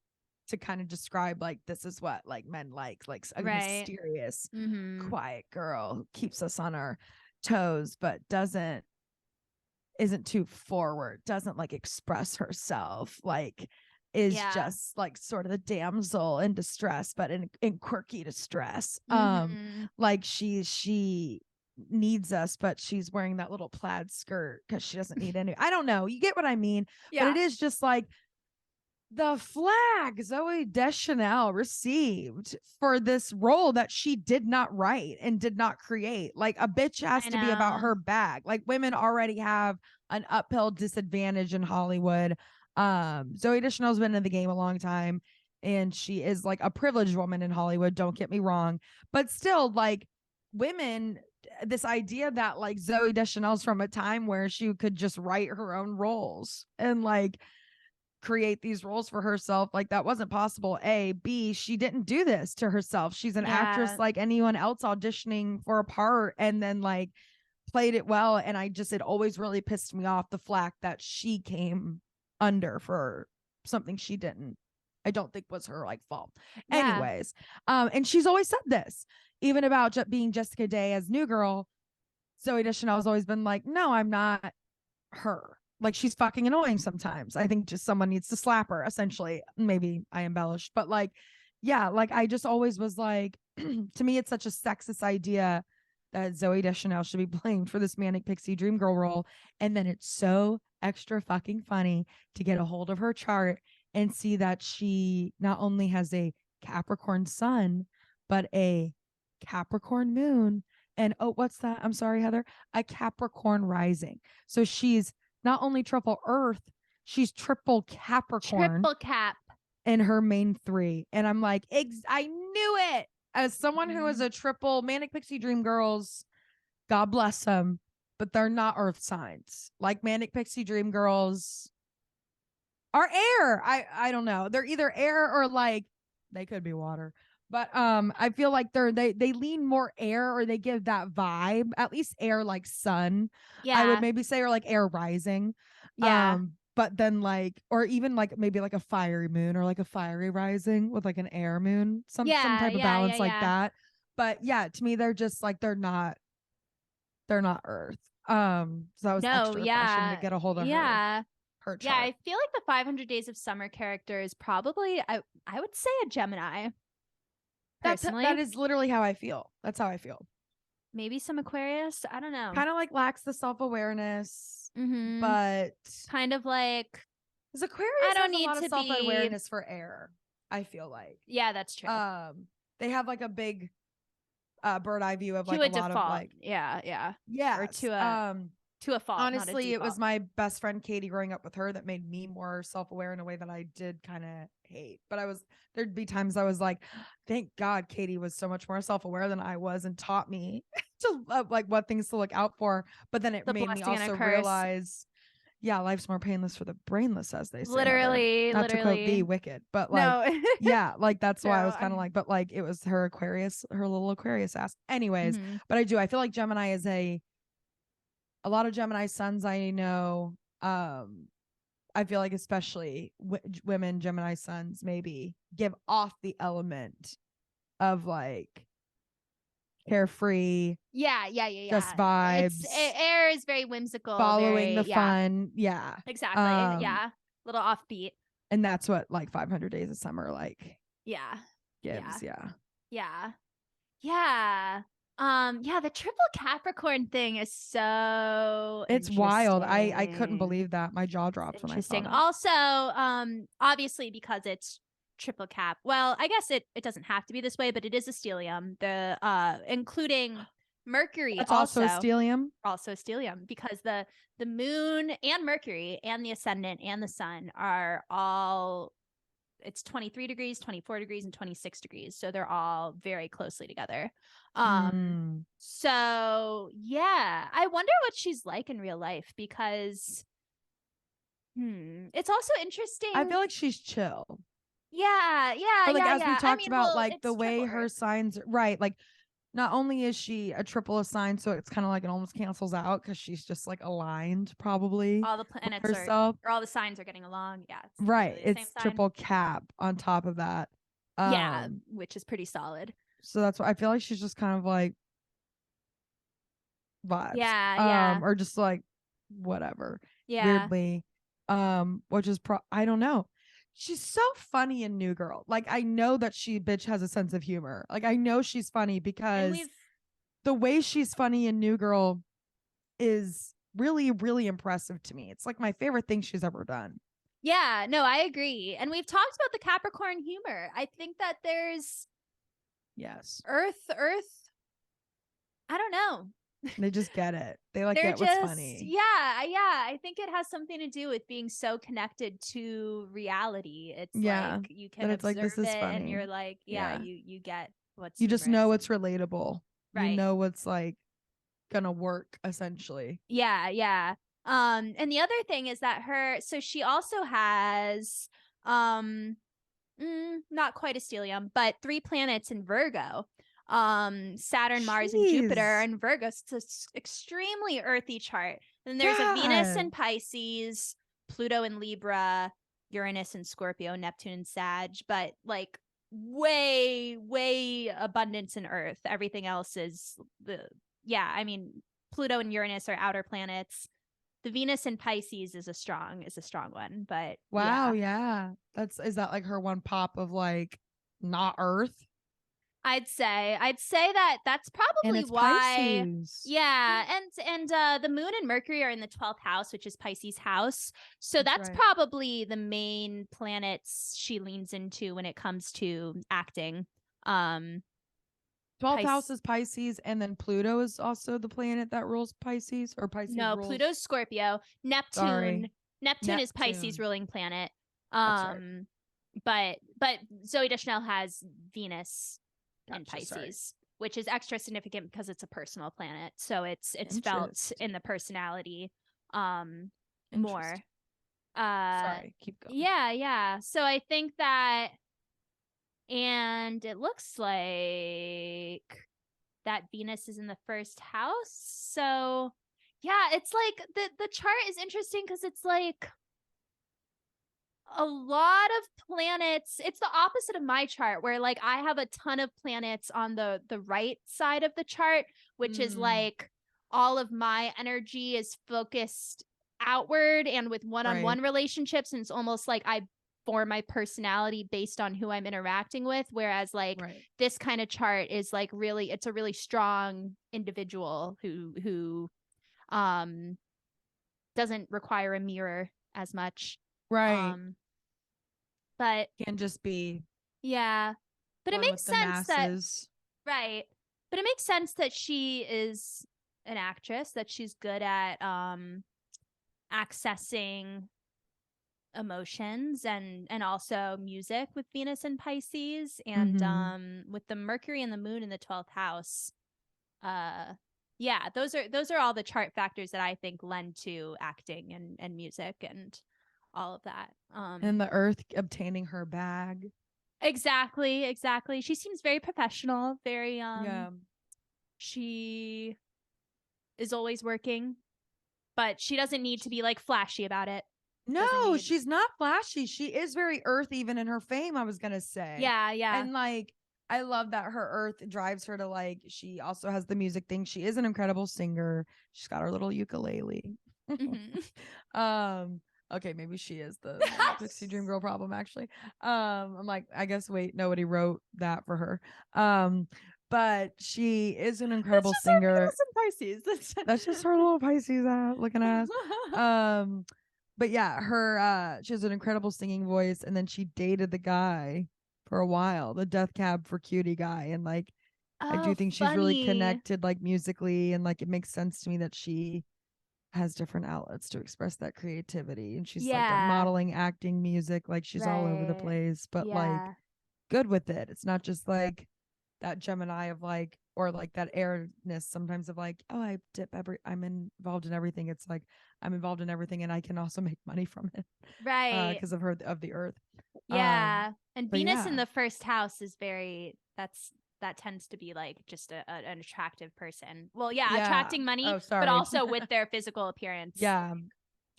to kind of describe like this is what like men like a mysterious, quiet girl who keeps us on our toes but isn't too forward, doesn't like express herself, like is just like sort of the damsel in distress, but in quirky distress. Like she needs us, but she's wearing that little plaid skirt because she doesn't need any. I don't know. You get what I mean? Yeah. But it is just like the flag Zooey Deschanel received for this role that she did not write and did not create. Like a bitch has to be about her bag. Like women already have an uphill disadvantage in Hollywood. Zooey Deschanel's been in the game a long time and she is like a privileged woman in Hollywood. Don't get me wrong, but still like women, this idea that like Zooey Deschanel's from a time where she could just write her own roles and like create these roles for herself, like that wasn't possible. B, she didn't do this to herself. She's an actress like anyone else auditioning for a part and then like played it well. And it always really pissed me off the flack that she came under for something she didn't, I don't think was her like fault. Anyways, and she's always said this even about being Jessica Day as New Girl. Zooey Deschanel has always been like, no, I'm not her. Like she's fucking annoying sometimes. I think just someone needs to slap her, essentially. Maybe I embellished, but like, yeah, like I just always was like, to me, it's such a sexist idea that Zooey Deschanel should be blamed for this manic pixie dream girl role. And then it's so extra fucking funny to get a hold of her chart and see that she not only has a Capricorn sun, but a Capricorn moon. And what's that? I'm sorry, Heather. A Capricorn rising. So she's not only triple Earth, she's triple Capricorn Triple Cap. in her main 3. And I'm like, I knew it. As someone who is Mhm. a triple Manic Pixie Dream Girls, God bless them, but they're not earth signs. Like Manic Pixie Dream Girls are air. I don't know. They're either air or like they could be water. But I feel like they lean more air, or they give that vibe. At least air, like sun. Yeah. I would maybe say, or like air rising. Yeah. But then like, or even like maybe like a fiery moon, or like a fiery rising with like an air moon, some type of balance like that. But yeah, to me they're just like they're not earth. So that was extra refreshing to get a hold of her Yeah. chart. Yeah, I feel like the 500 Days of Summer character is probably I would say a Gemini. Personally, that is literally how I feel. That's how I feel. Maybe some Aquarius. I don't know. Kind of like lacks the self-awareness, Mhm. but kind of like because Aquarius I don't has need a lot to of self-awareness for air. I feel like. Yeah, that's true. They have like a big bird eye view of to like a a default. lot of like yeah. or to a fault. Honestly, not a it was my best friend Katie growing up with her that made me more self-aware in a way that I did kind of hate. But there'd be times I was like, thank God Katie was so much more self-aware than I was and taught me to like what things to look out for. But then it The made me blessing and a also curse. realize, yeah, life's more painless for the brainless, as they say. Literally, Not to quote the Wicked, but like, no. yeah, like that's why I was True. kind of like, but like it was her Aquarius, her little Aquarius ass. Anyways, Mhm. but I feel like Gemini is a lot of Gemini suns I know. I feel like especially women Gemini suns maybe give off the element of like carefree, Yeah. just vibes. Air is very whimsical, Following very, the fun. Yeah. Exactly. Yeah. Little offbeat. And that's what like 500 Days of Summer like Yeah. gives. Yeah. The triple Capricorn thing is so It's wild. I couldn't interesting. believe that. My jaw dropped when I saw that. Also, obviously because it's triple cap. Well, I guess it doesn't have to be this way, but it is a stellium. The including Mercury. It's also a stellium. Also a stellium, because the moon and Mercury and the ascendant and the sun are all, it's 23 degrees, 24 degrees, and 26 degrees. So they're all very closely together. So yeah, I wonder what she's like in real life, because it's also interesting. I feel like she's chill. Yeah. Or like as we talked about, well, like the way her signs, right? Like not only is she a triple assigned, so it's kind of like it almost cancels out because she's just like aligned probably. All the planets herself. or all the signs are getting along. Yeah. It's right. It's same triple cap on top of that. Yeah, which is pretty solid. So that's why I feel like she's just kind of like vibes. Yeah. Or just like whatever. Yeah. Weirdly. Which is I don't know. She's so funny in New Girl. Like I know that bitch has a sense of humor. Like I know she's funny because the way she's funny in New Girl is really, really impressive to me. It's like my favorite thing she's ever done. Yeah, no, I agree. And we've talked about the Capricorn humor. I think that there's Earth. I don't know. They just get it. They like get what's funny. Yeah. I think it has something to do with being so connected to reality. It's like you can observe like, this is funny. And you're like, you get what's you just know it's relatable. Right. You know what's like gonna work essentially. Yeah. And the other thing is that she also has not quite a stellium, but 3 planets in Virgo. Saturn, Mars, and Jupiter in Virgo. It's an extremely earthy chart. And there's a Venus in Pisces, Pluto in Libra, Uranus in Scorpio, Neptune in Sag, but like way abundance in Earth. Everything else is Pluto and Uranus are outer planets. The Venus in Pisces is a strong one, but wow, yeah. Is that like her one pop of like not Earth? I'd say that's probably why. Pisces. Yeah, and the moon and Mercury are in the 12th house, which is Pisces house. So that's probably the main planets she leans into when it comes to acting. 12th house is Pisces, and then Pluto is also the planet that rules Pisces, or Pisces. No, rules... Pluto's Scorpio. Neptune Neptune is Pisces Neptune. ruling planet. That's right. But Zooey Deschanel has Venus in Gotcha, sorry. Pisces, which is extra significant because it's a personal planet. So it's felt Interesting. in the personality more. Interesting. Sorry, keep going. Yeah. So I think that, and it looks like that Venus is in the first house. So yeah, it's like the chart is interesting because it's like a lot of planets. It's the opposite of my chart where like I have a ton of planets on the right side of the chart, which is like all of my energy is focused outward and with one-on-one relationships, and it's almost like I form my personality based on who I'm interacting with, whereas like this kind of chart is like really, it's a really strong individual who doesn't require a mirror as much. But can just be but it makes sense that but it makes sense that she is an actress, that she's good at accessing emotions and also music with Venus and Pisces, and with the Mercury and the Moon in the 12th house. Those are all the chart factors that I think lend to acting and music and all of that. And the Earth obtaining her bag. Exactly. She seems very professional, very she is always working, but she doesn't need to be like flashy about it. No, she's not flashy. She is very Earth, even in her fame, I was gonna say. Yeah. And like, I love that her Earth drives her to like, she also has the music thing. She is an incredible singer. She's got her little ukulele. Okay, maybe she is the Pixie Dream Girl problem, actually. I'm like, I guess, wait, nobody wrote that for her. But she is an incredible singer. Pisces. That's just her little Pisces looking ass. But yeah, she has an incredible singing voice, and then she dated the guy for a while, the Death Cab for Cutie guy, and like I do think she's really connected like musically, and like it makes sense to me that she has different outlets to express that creativity, and she's like modeling, acting, music, like she's all over the place, but like good with it. It's not just like that Gemini of like, or like that airness sometimes of like, oh, I'm involved in everything. It's like I'm involved in everything and I can also make money from it, because of the Earth. And Venus in the first house is that tends to be like just an attractive person. Well, attracting money, but also with their physical appearance. Yeah.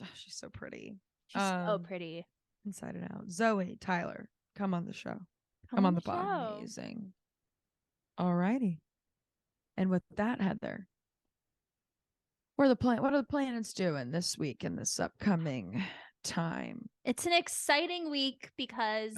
Oh, she's so pretty. She's so pretty. Inside and out. Zoe, Tyler, come on the show. Come on the pod. Amazing. All righty. And with that, Heather, what are the planets doing this week in this upcoming time? It's an exciting week because,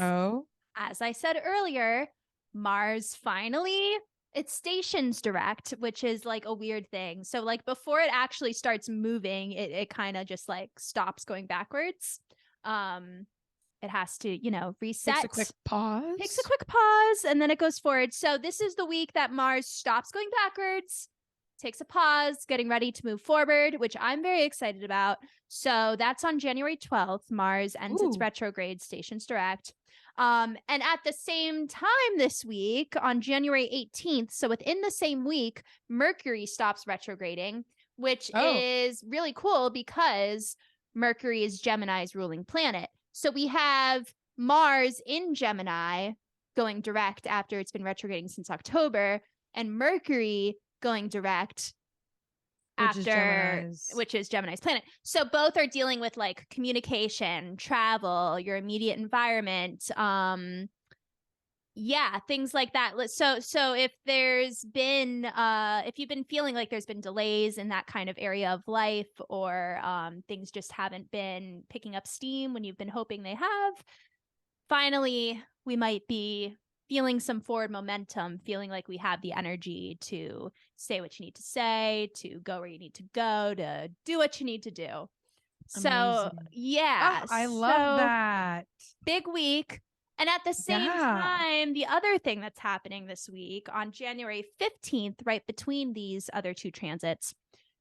as I said earlier, Mars finally, it stations direct, which is like a weird thing. So like before it actually starts moving, it kind of just like stops going backwards. It has to, reset. Takes a quick pause. And then it goes forward. So this is the week that Mars stops going backwards, takes a pause, getting ready to move forward, which I'm very excited about. So that's on January 12th. Mars ends its retrograde, stations direct. And at the same time this week, on January 18th, so within the same week, Mercury stops retrograding, which is really cool because Mercury is Gemini's ruling planet. So we have Mars in Gemini going direct after it's been retrograding since October, and Mercury going direct which is Gemini's planet. So both are dealing with like communication, travel, your immediate environment, things like that. So if there's been if you've been feeling like there's been delays in that kind of area of life, or things just haven't been picking up steam when you've been hoping they have, finally we might be feeling some forward momentum, feeling like we have the energy to say what you need to say, to go where you need to go, to do what you need to do. So, I love that. Big week. And at the same time, the other thing that's happening this week on January 15th, right between these other two transits,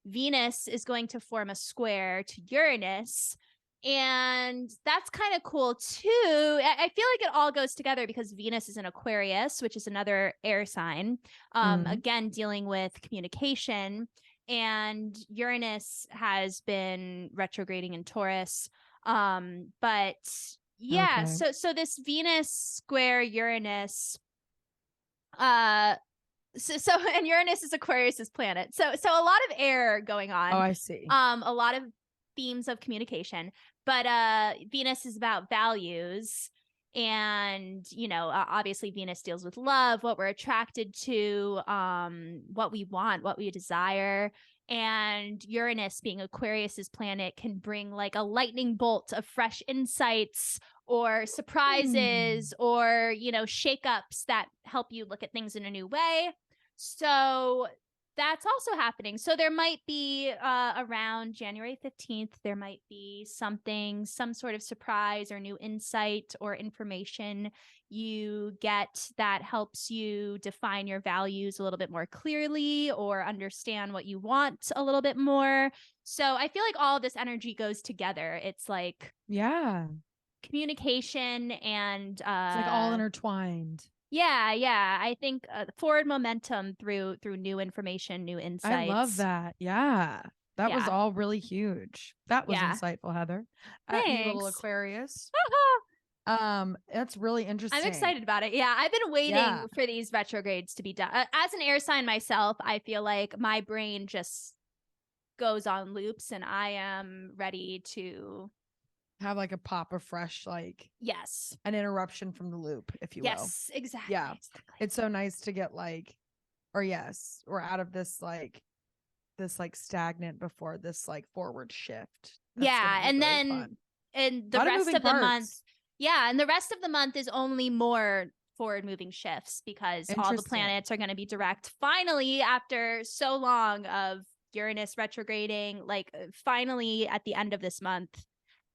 Venus is going to form a square to Uranus And that's kind of cool too. I feel like it all goes together because Venus is in Aquarius, which is another air sign. Again, dealing with communication. And Uranus has been retrograding in Taurus. But yeah, so this Venus square Uranus, and Uranus is Aquarius's planet. So a lot of air going on. Oh, I see. A lot of themes of communication, but Venus is about values, and obviously Venus deals with love, what we're attracted to, what we want, what we desire. And Uranus, being Aquarius's planet, can bring like a lightning bolt of fresh insights or surprises or shakeups that help you look at things in a new way. So that's also happening. So there might be around January 15th, there might be some sort of surprise or new insight or information you get that helps you define your values a little bit more clearly or understand what you want a little bit more. So I feel like all of this energy goes together. It's like communication and it's like all intertwined. Yeah. I think forward momentum through new information, new insights. I love that. Yeah. That was all really huge. That was insightful, Heather. You little Aquarius. That's really interesting. I'm excited about it. Yeah. I've been waiting for these retrogrades to be done. As an air sign myself, I feel like my brain just goes on loops and I am ready to have like a pop of fresh, like an interruption from the loop, if you will. Yes, exactly. Yeah. Exactly. It's so nice to get like, we're out of this stagnant before this like forward shift. And then fun. And the rest of the month. Yeah. And the rest of the month is only more forward moving shifts because all the planets are going to be direct finally after so long of Uranus retrograding, like finally at the end of this month.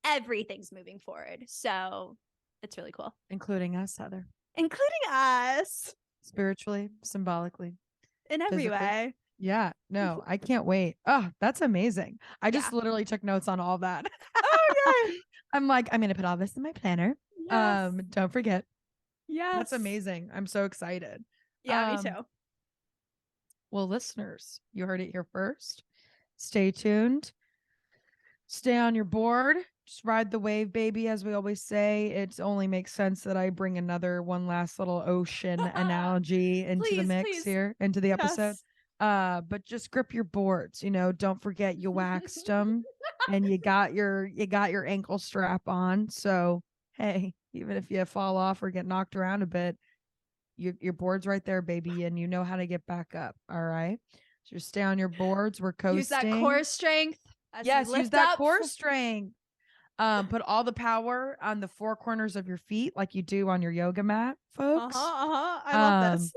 Everything's moving forward. So it's really cool. Including us, Heather. Including us. Spiritually, symbolically. In every way. Yeah. No, I can't wait. Oh, that's amazing. I just literally took notes on all that. Oh, yeah. I'm like, I'm going to put all this in my planner. Yes. Don't forget. Yes. That's amazing. I'm so excited. Yeah, me too. Well, listeners, you heard it here first. Stay tuned. Stay on your board. Just ride the wave, baby, as we always say. It only makes sense that I bring one last little ocean analogy into the mix here, into the episode. But just grip your boards. Don't forget you waxed them and you got your ankle strap on. So hey, even if you fall off or get knocked around a bit, your board's right there, baby, and you know how to get back up. All right. So just stay on your boards. We're coasting. Use that core strength. Yes, use that core strength. Put all the power on the four corners of your feet like you do on your yoga mat, folks. I love this.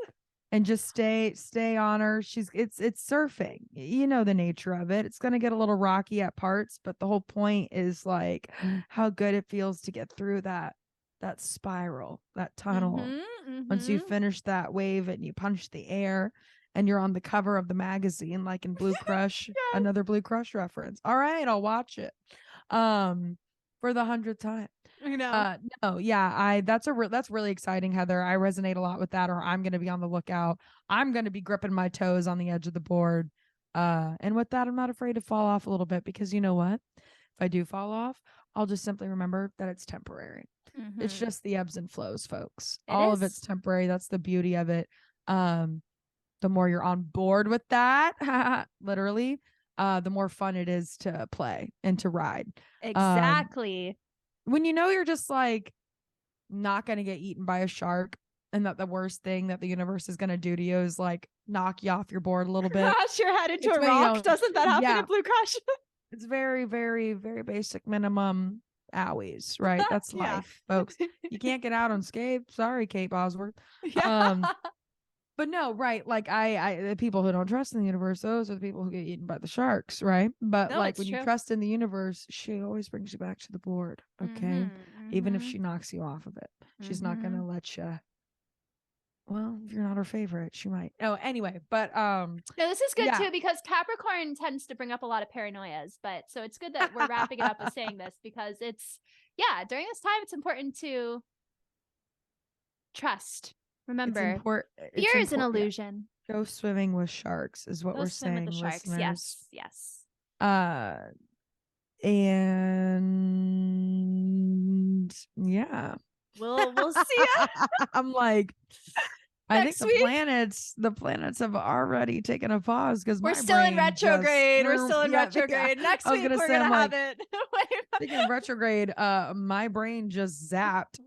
And just stay on her. It's surfing. You know the nature of it. It's gonna get a little rocky at parts, but the whole point is like how good it feels to get through that spiral, that tunnel. Once you finish that wave and you punch the air and you're on the cover of the magazine, like in Blue Crush, another Blue Crush reference. All right, I'll watch it. For the 100th time. I know. No, yeah, that's really exciting, Heather. I resonate a lot with that, or I'm going to be on the lookout. I'm going to be gripping my toes on the edge of the board. And with that, I'm not afraid to fall off a little bit because you know what? If I do fall off, I'll just simply remember that it's temporary. It's just the ebbs and flows, folks. All of it's temporary. That's the beauty of it. The more you're on board with that, literally, the more fun it is to play and to ride. Exactly. When you're just like not going to get eaten by a shark and that the worst thing that the universe is going to do to you is like knock you off your board a little bit. Crash your head into a rock. Doesn't that happen at Blue Crush? It's very, very, very basic minimum owies, right? That's life, folks. You can't get out unscathed. Sorry, Kate Bosworth. But no, right. Like the people who don't trust in the universe, those are the people who get eaten by the sharks, right? But like when you trust in the universe, she always brings you back to the board. Okay. Even if she knocks you off of it, she's not going to let you Well, if you're not her favorite, she might. Oh, anyway, but No, this is good Yeah. too because Capricorn tends to bring up a lot of paranoias, but so it's good that we're wrapping it up with saying this because during this time it's important to trust. Remember, fear is an illusion. Go swimming with sharks is what Go we're swim saying, with the sharks. listeners. Yes. And yeah, We'll see ya I'm like, I think next week. the planets have already taken a pause because We're still in retrograde. We're still in retrograde. Next week we're gonna have it. Speaking of retrograde, my brain just zapped.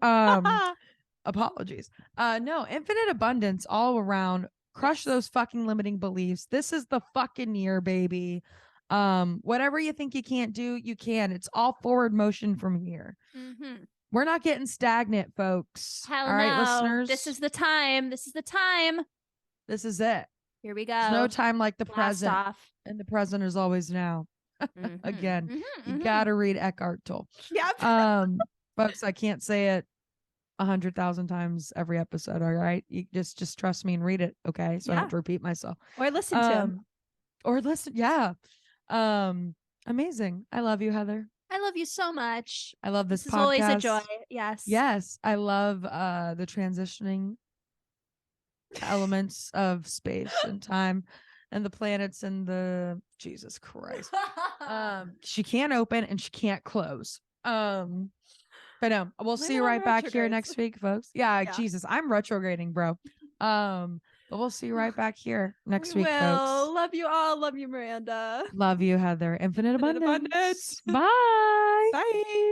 Apologies. No, infinite abundance all around. Crush those fucking limiting beliefs. This is the fucking year, baby. Whatever you think you can't do, you can. It's all forward motion from here. Mm-hmm. We're not getting stagnant, folks. Hell all right, no. listeners. This is the time. This is the time. This is it. Here we go. There's no time like the Blast present. off. And the present is always now. Again, you gotta read Eckhart Tolle. Yep. Folks, I can't say it 100,000 times every episode. All right, you just trust me and read it. Okay, so I don't have to repeat myself. Or listen to him. Or listen. Yeah. Amazing. I love you, Heather. I love you so much. I love this is podcast. always a joy. Yes. Yes, I love the transitioning elements of space and time and the planets and the Jesus Christ. She can't open and she can't close. But no, we'll see you right back here next week, folks. Yeah, Jesus, I'm retrograding, bro. But we'll see you right back here next week, folks. Love you all. Love you, Miranda. Love you, Heather. Infinite abundance. abundance. Bye. Bye.